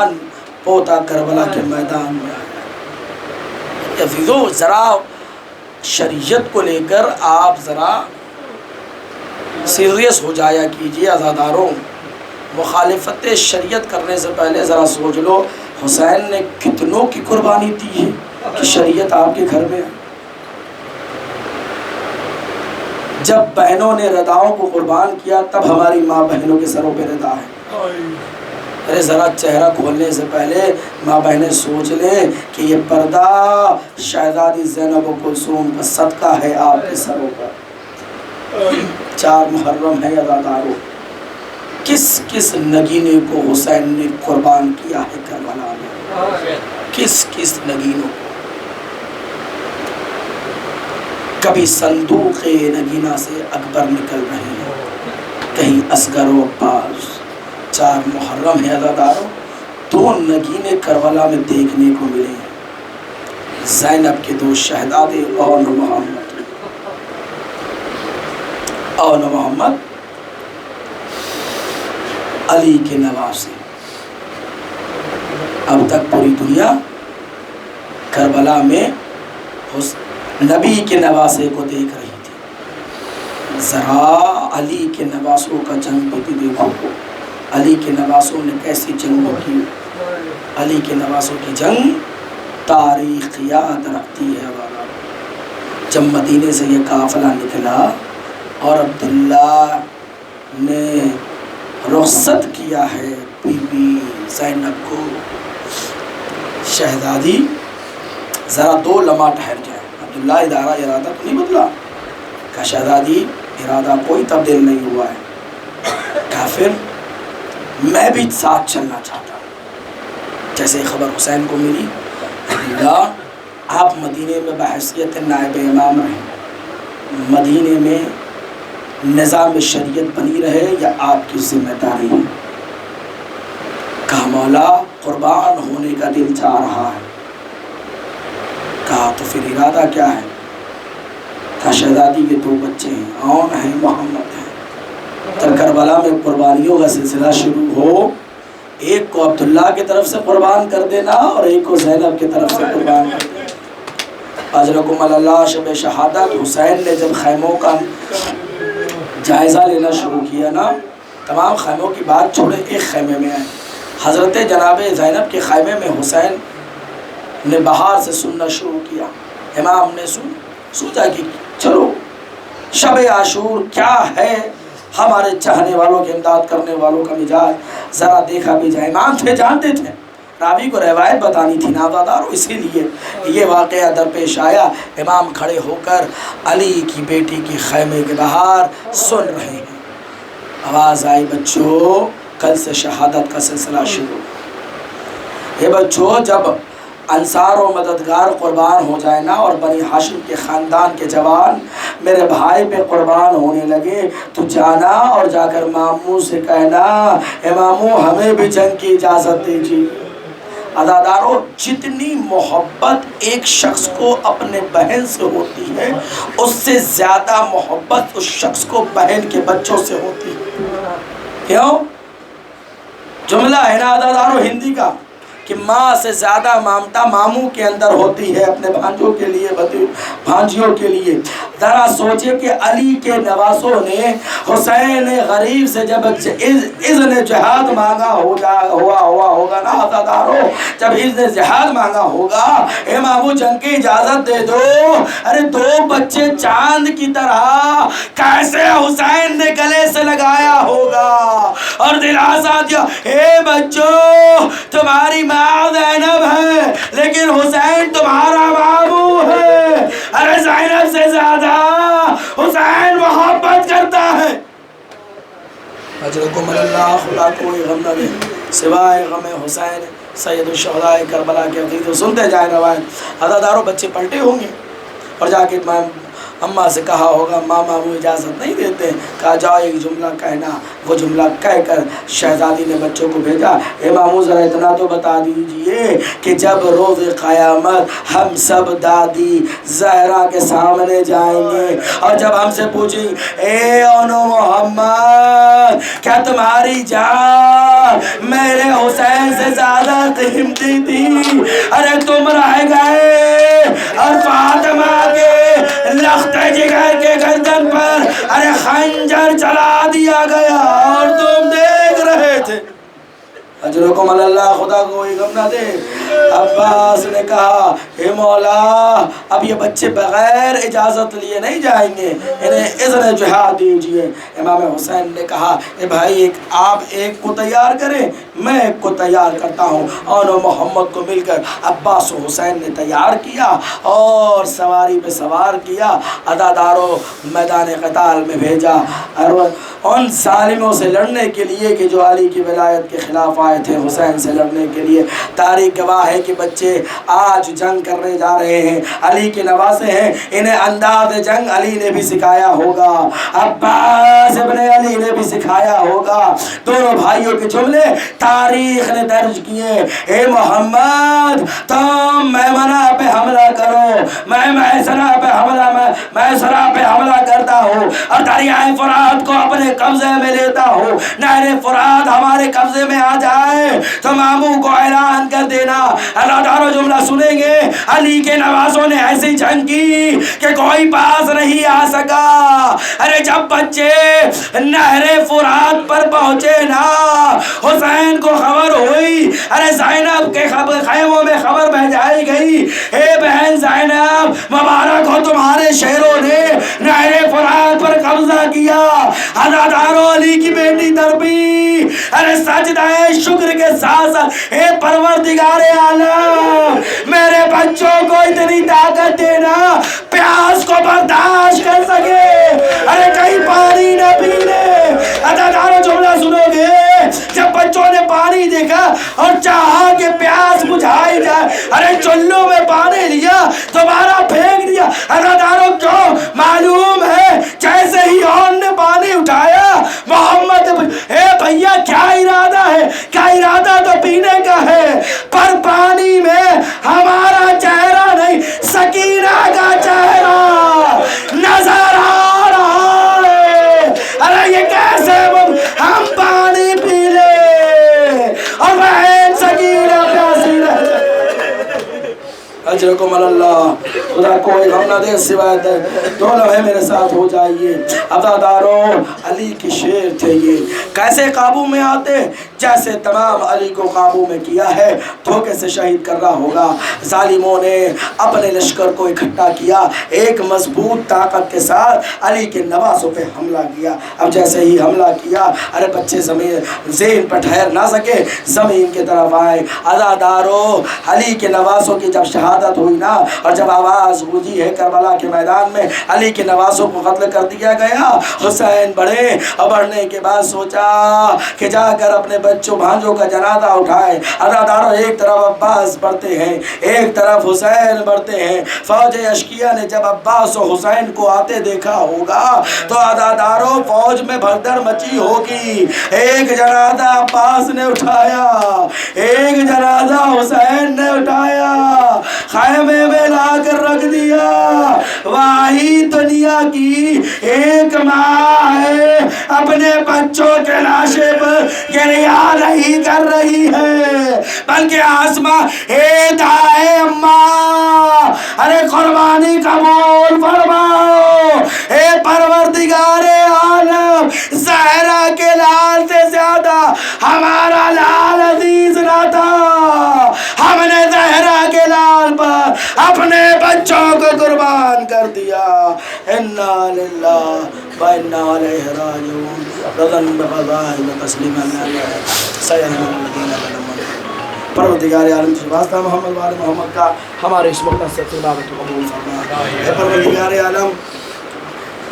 پوتا کربلا کے میدان میں آیا. عزیزو ذرا شریعت کو لے کر آپ ذرا سیریس ہو جایا کیجیے. عزاداروں, مخالفت شریعت کرنے سے پہلے ذرا سوچ لو حسین نے کتنوں کی قربانی دی ہے کہ شریعت آپ کے گھر میں ہے. جب بہنوں نے رداؤں کو قربان کیا تب ہماری ماں بہنوں کے سروں پہ ردا ہے. ارے ذرا چہرہ کھولنے سے پہلے ماں بہنیں سوچ لیں کہ یہ پردہ شہزادی زینب و کلثوم کا صدقہ ہے آپ کے سروں پر. 4 محرم ہے عزاداروں, کس کس نگینے کو حسین نے قربان کیا ہے کربلا میں, کس کس نگینوں کو. کبھی صندوق نگینہ سے اکبر نکل رہے ہیں, کہیں اصغر و عباس. 4 محرم ہے عزاداروں, 2 نگینے کربلا میں دیکھنے کو ملے ہیں. زینب کے دو شہزادے اور محمد علی کے نواسے. اب تک پوری دنیا کربلا میں نبی کے نواسے کو دیکھ رہی تھی. ذرا علی کے نواسوں کا جنگ بھی دیکھو. علی کے نواسوں نے کیسی جنگ کی. علی کے نواسوں کی جنگ تاریخ یاد رکھتی ہے. جب مدینے سے یہ قافلہ نکلا اور عبداللہ نے رخصت کیا ہے بی بی زینب کو، شہزادی ذرا 2 لمحہ ٹھہر جائے. عبداللہ ارادہ تو نہیں بدلا. کہا شہزادی ارادہ کوئی تبدیل نہیں ہوا ہے. کہا پھر میں بھی ساتھ چلنا چاہتا ہوں. جیسے خبر حسین کو ملی، عبداللہ آپ مدینے میں بحیثیت نائب امام رہیں، مدینے میں نظام شریعت بنی رہے یا آپ کی ذمہ داری ہے. کہا مولا قربان ہونے کا دل چاہ رہا ہے. کہا تو پھر ارادہ کیا ہے؟ کہا شہزادی کے 2 بچے ہیں، اون ہیں، محمد ہیں. تر کربلا میں قربانیوں کا سلسلہ شروع ہو، ایک کو عبداللہ کی طرف سے قربان کر دینا اور ایک کو زینب کی طرف سے قربان کر دینا. اجرکم اللہ شب شہادت. حسین نے جب خیموں کا جائزہ لینا شروع کیا نا، تمام خیموں کی بات چھوڑے ایک خیمے میں آئے. حضرت جناب زینب کے خیمے میں حسین نے باہر سے سننا شروع کیا. امام نے سوچا کہ چلو شب عاشور کیا ہے، ہمارے چاہنے والوں کے امداد کرنے والوں کا مزاج ذرا دیکھا بھی جائے. امام تھے، جانتے تھے، راوی کو روایت بتانی تھی نازادارو، اسی لیے یہ واقعہ درپیش آیا. امام کھڑے ہو کر علی کی بیٹی کی خیمے کے باہر سن رہے ہیں. آواز آئی بچوں کل سے شہادت کا سلسلہ شروع. یہ بچوں جب انصار و مددگار قربان ہو جائے نا اور بنی ہاشم کے خاندان کے جوان میرے بھائی پہ قربان ہونے لگے تو جانا اور جا کر ماموں سے کہنا اماموں ہمیں بھی جنگ کی اجازت دیجیے. عزادارو جتنی محبت ایک شخص کو اپنے بہن سے ہوتی ہے اس سے زیادہ محبت اس شخص کو بہن کے بچوں سے ہوتی ہے. کیوں؟ جملہ ہے نا عزادارو ہندی کا کہ ماں سے زیادہ مامتا ماموں کے اندر ہوتی ہے اپنے بھانجوں کے لیے، بھانجیوں کے لیے. ذرا سوچے کہ علی کے نواسوں نے حسین غریب سے جب اذن جہاد مانگا ہوگا نا عزادارو، جب اذن جہاد مانگا ہوگا اے ماموں جنگ کی اجازت دے دو. ارے 2 بچے چاند کی طرح کیسے حسین نے گلے سے لگایا ہوگا اور دلاسا دیا اے بچوں تمہاری ماں زینب ہے لیکن حسین تمہارا ماموں ہے. ارے زینب سے زیادہ حسین محبت کرتا ہے. اجرکم اللہ خدا کوئی غم نہ دے سوائے غم حسین سید الشہداء کربلا کے عقیدے. سنتے جائیں روایت. عزادارو بچے پلٹے ہوں گے اور جا کے اماں سے کہا ہوگا ماما وہ اجازت نہیں دیتے. کہا جاؤ ایک جملہ کہنا. وہ جملہ کہہ کر شہزادی نے بچوں کو بھیجا. اے ماموں ذرا اتنا تو بتا دیجئے کہ جب روز قیامت ہم سب دادی زہرا کے سامنے جائیں گے اور جب ہم سے پوچھیں اے اونو محمد کیا تمہاری جان میرے حسین سے زیادہ قیمتی تھی؟ ارے تم رہ گئے اور فاطمہ کے لخت جگر کے گردن پر ارے خنجر چلا دیا گیا اور تم دیکھ رہے تھے. اجرکم اللہ خدا کوئی غم نہ دے. عباس نے کہا اے مولا اب یہ بچے بغیر اجازت لیے نہیں جائیں گے، انہیں اذن جہاد دیجئے. امام حسین نے کہا اے بھائی آپ ایک کو تیار کریں میں ایک کو تیار کرتا ہوں. اور محمد کو مل کر عباس و حسین نے تیار کیا اور سواری پہ سوار کیا. عزادارو میدان قتال میں بھیجا اور ان ظالموں سے لڑنے کے لیے کہ جو علی کی ولایت کے خلاف آئے تھے حسین سے لڑنے کے لیے. تاریخ گواہ کہا ہے کہ بچے آج جنگ کرنے جا رہے ہیں، علی کے نواسے ہیں، انہیں انداز جنگ علی نے بھی سکھایا ہوگا، عباس ابن علی نے بھی سکھایا ہوگا۔ دونوں بھائیوں کے جملے تاریخ نے درج کیے، اے محمد تم میمنہ پہ حملہ کرو، میں میسرہ پہ حملہ کرتا ہوں اور دریائے فرات کو اپنے قبضے میں لیتا ہوں، نہر فرات ہمارے قبضے میں آ جائے تو ماموں کو اعلان کر دینا۔ اللہ تعالیٰ جملہ سنیں گے، علی کے نواسوں نے ایسی جنگ کی کہ کوئی پاس نہیں آ سکا۔ ارے جب بچے نہر فرات پر پہنچے نا، حسین کو خبر ہوئی، ارے زینب کے خیموں میں خبر بھیجائی گئی، اے بہن زینب مبارک ہو تمہارے شہروں نے نہر فرات پر قبضہ کیا۔ عزادارو علی کی بیٹی تربی، ارے سجدہ شکر کے ساتھ ساتھ اے پروردگار عالم میرے بچوں کو اتنی طاقت دینا پیاس کو برداشت کر سکے، ارے کہیں پانی نہ پینے۔ عزادارو جملہ سنو گے، جب بچوں نے پانی دیکھا اور چاہا کہ پیاس بجھائی جائے، ارے چلو میں پانی لیا دوبارہ پھینک دیا۔ عزادارو کیوں؟ معلوم ہے جیسے ہی ان نے پانی اٹھایا محمد اے بھیا کیا ارادہ ہے؟ کیا ارادہ تو پینے کا ہے، پر پانی میں ہمارا چہرہ نہیں سکینہ کا چہرہ نظر آ رہا ہے۔ ارے یہ کیسے ہم پانی پی لیں اور بہن سکینہ پیاسی رہ جائے؟ اجرکم اللہ، خدا کوئی غم نہ دے سوائے دو لمحے میرے ساتھ ہو جائیے۔ عزادارو علی کی شیر تھے یہ، کیسے قابو میں آتے؟ جیسے تمام علی کو قابو میں کیا ہے، دھوکے سے شہید کر رہا ہوگا۔ ظالموں نے اپنے لشکر کو اکٹھا کیا، ایک مضبوط طاقت کے ساتھ علی کے نواسوں پہ حملہ کیا۔ اب جیسے ہی حملہ کیا، ارے بچے زمین پر ٹھہر نہ سکے، زمین کی طرف آئے۔ عزادارو علی کے نواسوں کی جب شہادت ہوئی نا، اور جب آواز گونجی ہے کربلا کے میدان میں علی کے نواسوں کو قتل کر دیا گیا، حسین بڑھے اور بڑھنے کے بعد سوچا کہ جا کر اپنے بچوں بھانجوں کا جنازہ اٹھائے۔ عزادارو ایک طرف عباس بڑھتے ہیں، ایک طرف حسین بڑھتے ہیں۔ فوج اشکیا نے جب عباس و حسین کو آتے دیکھا ہوگا تو عزادارو فوج میں بھگدڑ مچی ہوگی۔ ایک جنازہ عباس نے اٹھایا، ایک جنازہ حسین نے اٹھایا، خیمے میں لا کر رکھ دیا۔ وہی دنیا کی ایک ماں ہے، اپنے بچوں کے لاشے پر گریہ نہیں کر رہی ہے، بلکہ آسماں اے دائے اماں ارے قربانی قبول فرماؤ، اے پروردگار عالم زہرا کے لال سے زیادہ ہمارا لال عزیز نہ تھا، ہم نے زہرا کے لال پر اپنے بچوں کو قربان کر دیا۔ انا للہ و انا الیہ راجعون، رضا بقضاء و تسلیما علیہ سیدنا الذین۔ پروردگار عالم سے واسطہ محمد وآل محمد کا ہمارے اس وقت سے تلاوت قبول فرما۔ اے پروردگار عالم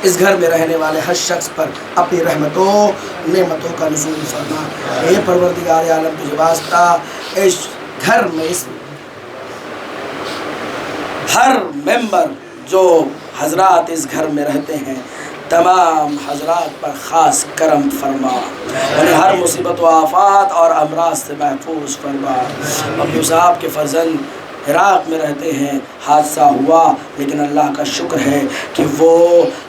اس گھر میں رہنے والے ہر شخص پر اپنی رحمتوں نعمتوں کا نزول فرما۔ اے پروردگار عالم تجھے واسطہ اس گھر میں اس ہر ممبر جو حضرات اس گھر میں رہتے ہیں تمام حضرات پر خاص کرم فرما، انہیں ہر مصیبت و آفات اور امراض سے محفوظ فرما۔ ابو صاحب کے فرزند عراق میں رہتے ہیں، حادثہ ہوا لیکن اللہ کا شکر ہے کہ وہ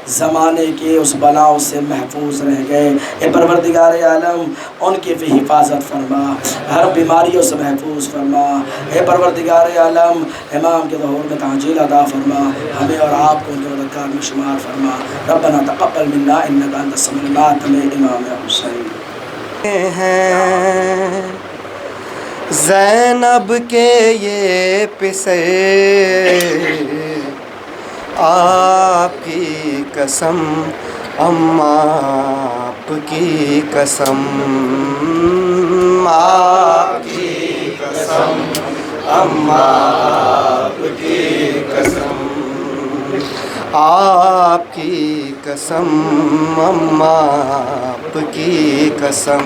زمانے کے اس بلاؤں سے محفوظ رہ گئے۔ اے پروردگار عالم ان کی بھی حفاظت فرما، ہر بیماریوں سے محفوظ فرما۔ اے پروردگار عالم امام کے ظہور میں تعجیل عطا فرما، ہمیں اور آپ کو ان کے مددگار میں شمار فرما۔ ربنا تقبل منا انک انت السمیع العلیم۔ امام حسین ہیں زینب کے یہ پسر، آپ کی قسم اماں آپ کی قسم، آپ کی قسم اماں آپ کی قسم، آپ کی قسم اماں آپ کی قسم،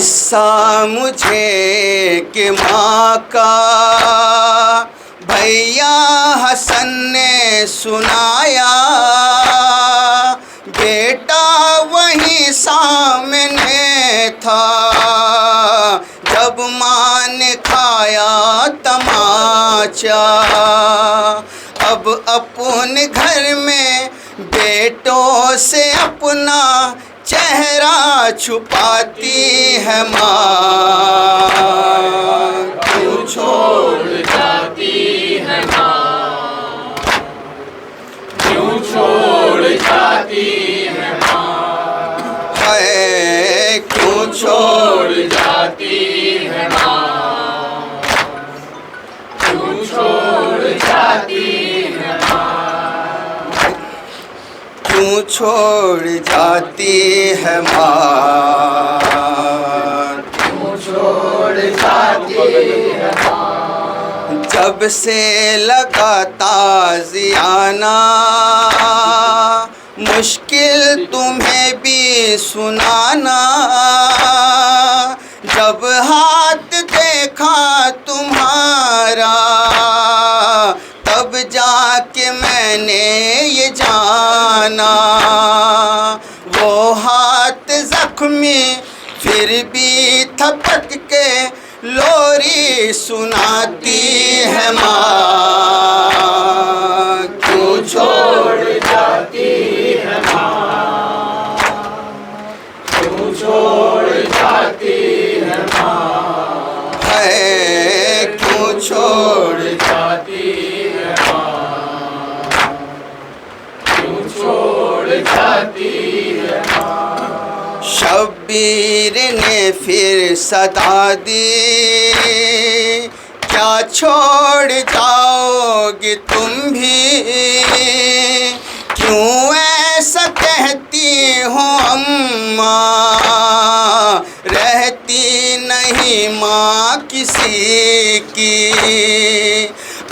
قصہ مجھے کہ ماں کا بھیا حسن نے سنایا، بیٹا وہیں سامنے تھا جب ماں نے کھایا تماچا۔ اب اپنے گھر میں بیٹوں سے اپنا چہرہ چھپاتی ہے ماں، کیوں چھوڑ جاتی ہے ماں، کیوں چھوڑ جاتی ہے ماں، ہے کیوں چھوڑ جاتی ہے ماں، کیوں چھوڑ جاتی ہے ماں، کیوں چھوڑ جاتی ہے ماں، کیوں چھوڑ جاتی ہے ماں، جب سے لگا تازیانہ مشکل تمہیں بھی سنانا، جب ہاتھ دیکھا تمہارا تب جا کے میں نے یہ جانا، وہ ہاتھ زخمی پھر بھی تھپک کے لوری سناتی ہے ماں، کیوں چھوڑ جاتی ہے ماں، کیوں چھوڑ جاتی ہے ماں، ہے کیوں چھوڑ جاتی ہے ماں، کیوں چھوڑ جاتی ہے ماں۔ شبیر نے پھر صدا دی، کیا چھوڑ جاؤ گے تم بھی، کیوں ایسا کہتی ہو اماں، رہتی نہیں ماں کسی کی،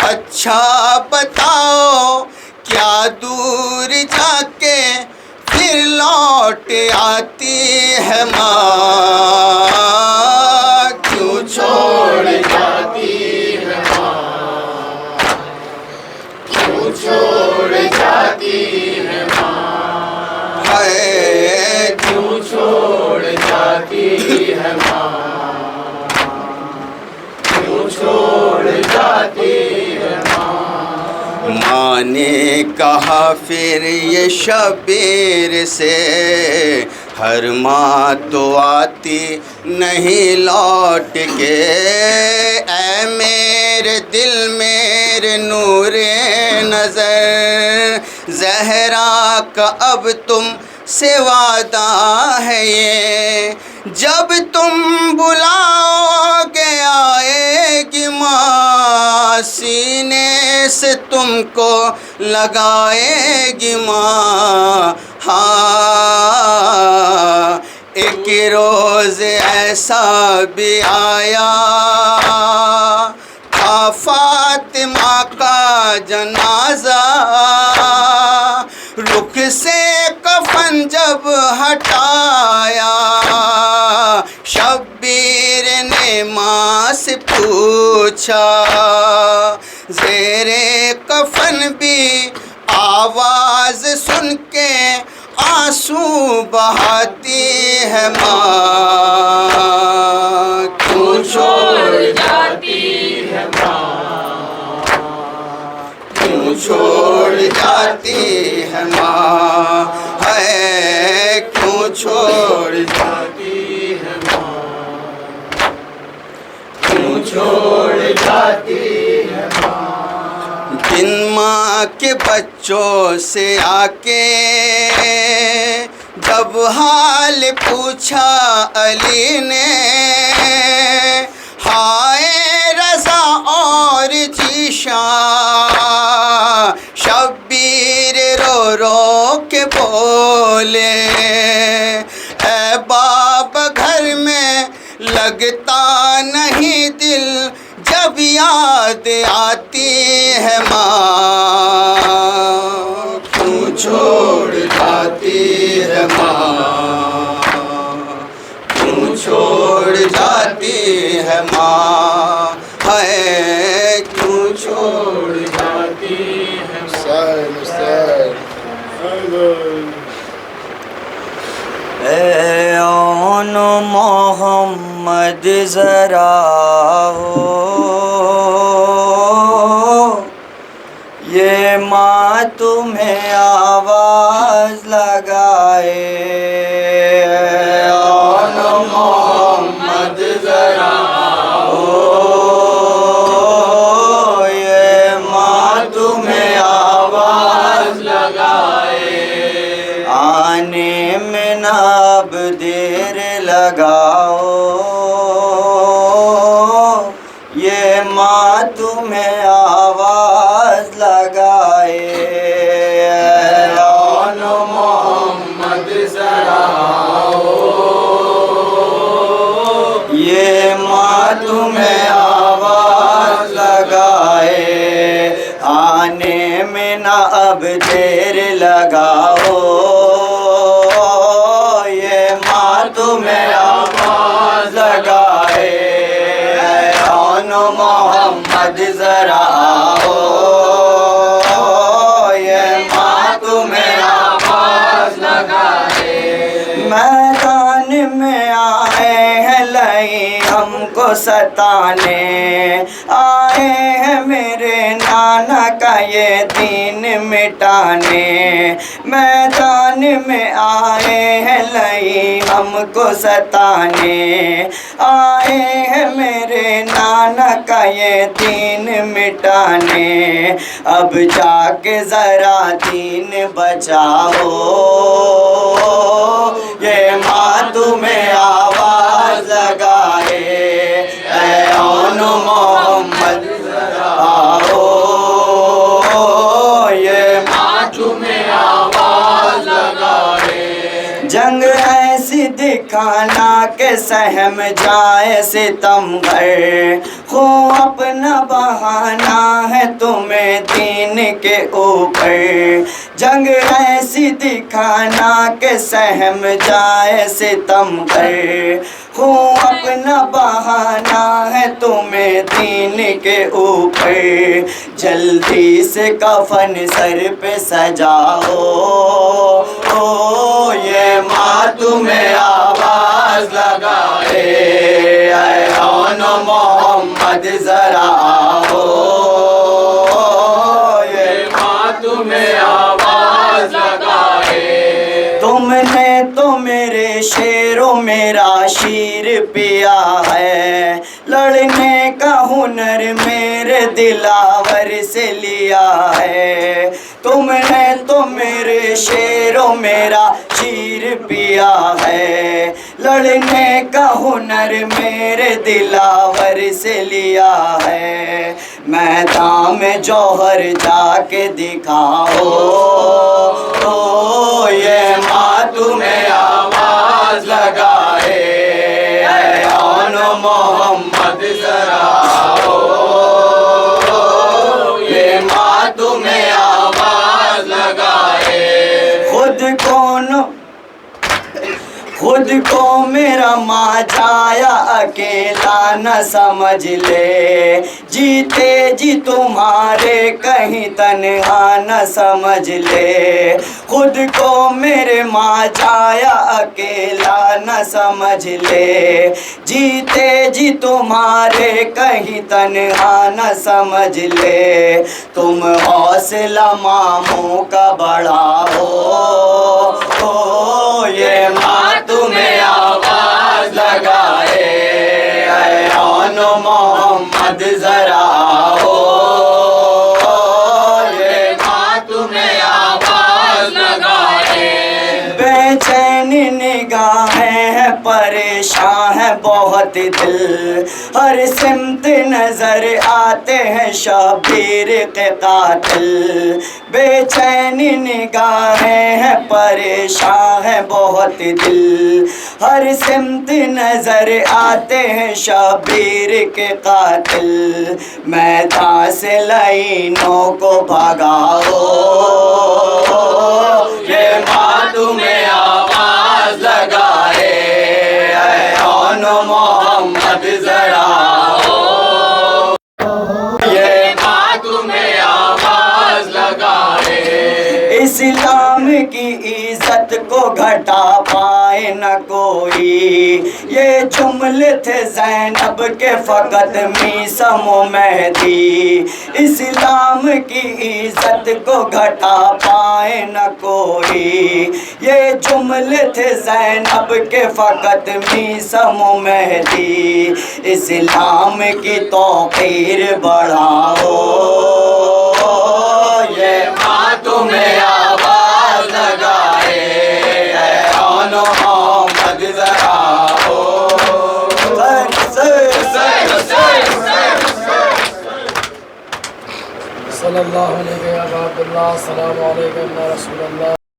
اچھا بتاؤ کیا دور جا کے پھر لوٹ آتی ہے ماں، کیوں چھوڑ جاتی ہے ماں، کیوں چھوڑ جاتی ہے ماں، ہے کیوں چھوڑ جاتی ہے ماں، کیوں چھوڑ جاتی ہے ماں۔ ماں نے کہا پھر یہ شبیر سے، ہر ماں تو آتی نہیں لوٹ کے، اے میرے دل میرے نور نظر، زہرا کا اب تم سے وعدہ ہے یہ، جب تم بلاؤ گے آئے گی ماں، سینے سے تم کو لگائے گی ماں، ہاں ایک روز ایسا بھی آیا تھا فاطمہ کا جنازہ، رخ سے کفن جب ہٹایا شبیر نے ماں سے پوچھا، زیر کفن بھی آواز سن کے آنسو بہاتی ہے ماں، کیوں چھوڑ جاتی ہے ماں، کیوں چھوڑ جاتی ہے ماں، ہے کیوں چھوڑ جاتی ہے ماں، کیوں چھوڑ جاتی ہے ماں۔ جن ماں کے بچوں سے آ کے جب حال پوچھا علی نے، ہائے رضا اور ذیشان، شبیر رو رو کے بولے، اے بابا گھر میں لگتا نہیں دل جب یاد آتی ہے ماں، کیوں چھوڑ جاتی ہے ماں، کیوں چھوڑ ہے ماں، ہے کیوں چھوڑ جاتی ہے اے آن محمد ذرا ہو، یہ ماں تمہیں آواز لگائے، آن محمد ذرا ہو، یہ ماں تمہیں آواز لگائے، آنے میں نہ اب دیر لگاؤ، یہ ماں تمہیں آواز لگائے، آن محمد ذرا ہو، یہ ماں تمہیں آواز لگائے، آنے میں نہ اب دیر لگاؤ، یہ ماں تمہیں آواز لگائے، آن محمد ذرا ہو، یہ ماں تمہیں آواز لگائے، میدان میں آئے ہیں لئی ہم کو ستانے، آئے ہیں میرے نانا کا یہ دین مٹانے، میدان میں آئے ہیں لئی ہم کو ستانے، آئے ہیں میرے نانا کا یہ دین مٹانے، اب جا کے ذرا دین بچاؤ، یہ ماں تمہیں آواز لگائے، اے آن محمد ذرا ہو، یہ ماں تمہیں آواز لگائے، جنگ ایسی دکھانا کہ سہم جائے ستم گھر، خو اپنا بہانا ہے تمہیں دین کے اوپر، جنگ ایسی دکھانا کہ سہم جائے ستم گھر، خو اپنا بہانا ہے تمہیں دین کے اوپر، جلدی سے کفن سر پہ سجاؤ، یہ ماں تمہیں آواز لگائے، اے آن محمد ذرا ہو، یہ ماں تمہیں آواز لگائے، تم نے تو میرے شیر و میرا شیر پیا ہے، لڑنے کا ہنر میرے دلاور سے لیا ہے، تم نے تو میرے شیر و میرا شیر پیا ہے، لڑنے کا ہنر میرے دلاور سے لیا ہے، میدان میں جوہر جا کے دکھاؤ، یہ ماں تمہیں آواز لگائے، اے آن محمد ذرا ہو، یہ ماں تمہیں آواز لگائے، خود کو میرا ماں جایا اکیلا نہ سمجھ لے، جیتے جی تمہارے کہیں تنہا نہ سمجھ لے، خود کو میرے ماں جایا اکیلا نہ سمجھ لے، جیتے جی تمہارے کہیں تنہا نہ سمجھ لے، تم حوصلہ ماموں کا بڑھاؤ، یہ ماں تمہیں آواز لگائے، اے آن محمد ذرا ہو، یہ ماں تمہیں آواز لگائے، بے چین نگاہیں ہیں پریشان ہے بہت دل، ہر سمت نظر آتے ہیں شبیر کے قاتل، بے چین نگاہیں ہیں پریشان ہے بہت دل، ہر سمت نظر آتے ہیں شبیر کے قاتل، میدان سے لائنوں کو بھگاؤ، یہ ماں تمہیں آواز لگائے، اے آن محمد ذرا اسلام کی عزت کو گھٹا پائے نہ کوئی، یہ جملے تھے زینب کے فقط میثم و مہدی، اسلام کی عزت کو گھٹا پائے نہ کوئی، یہ جملے تھے زینب کے فقط میثم و مہدی، اسلام کی توقیر بڑھاؤ، یہ ماں تمہیں آواز لگائے، اے آن محمد ذرا ہو، صلی اللہ علیہ وسلم، السلام علیکم یا رسول اللہ۔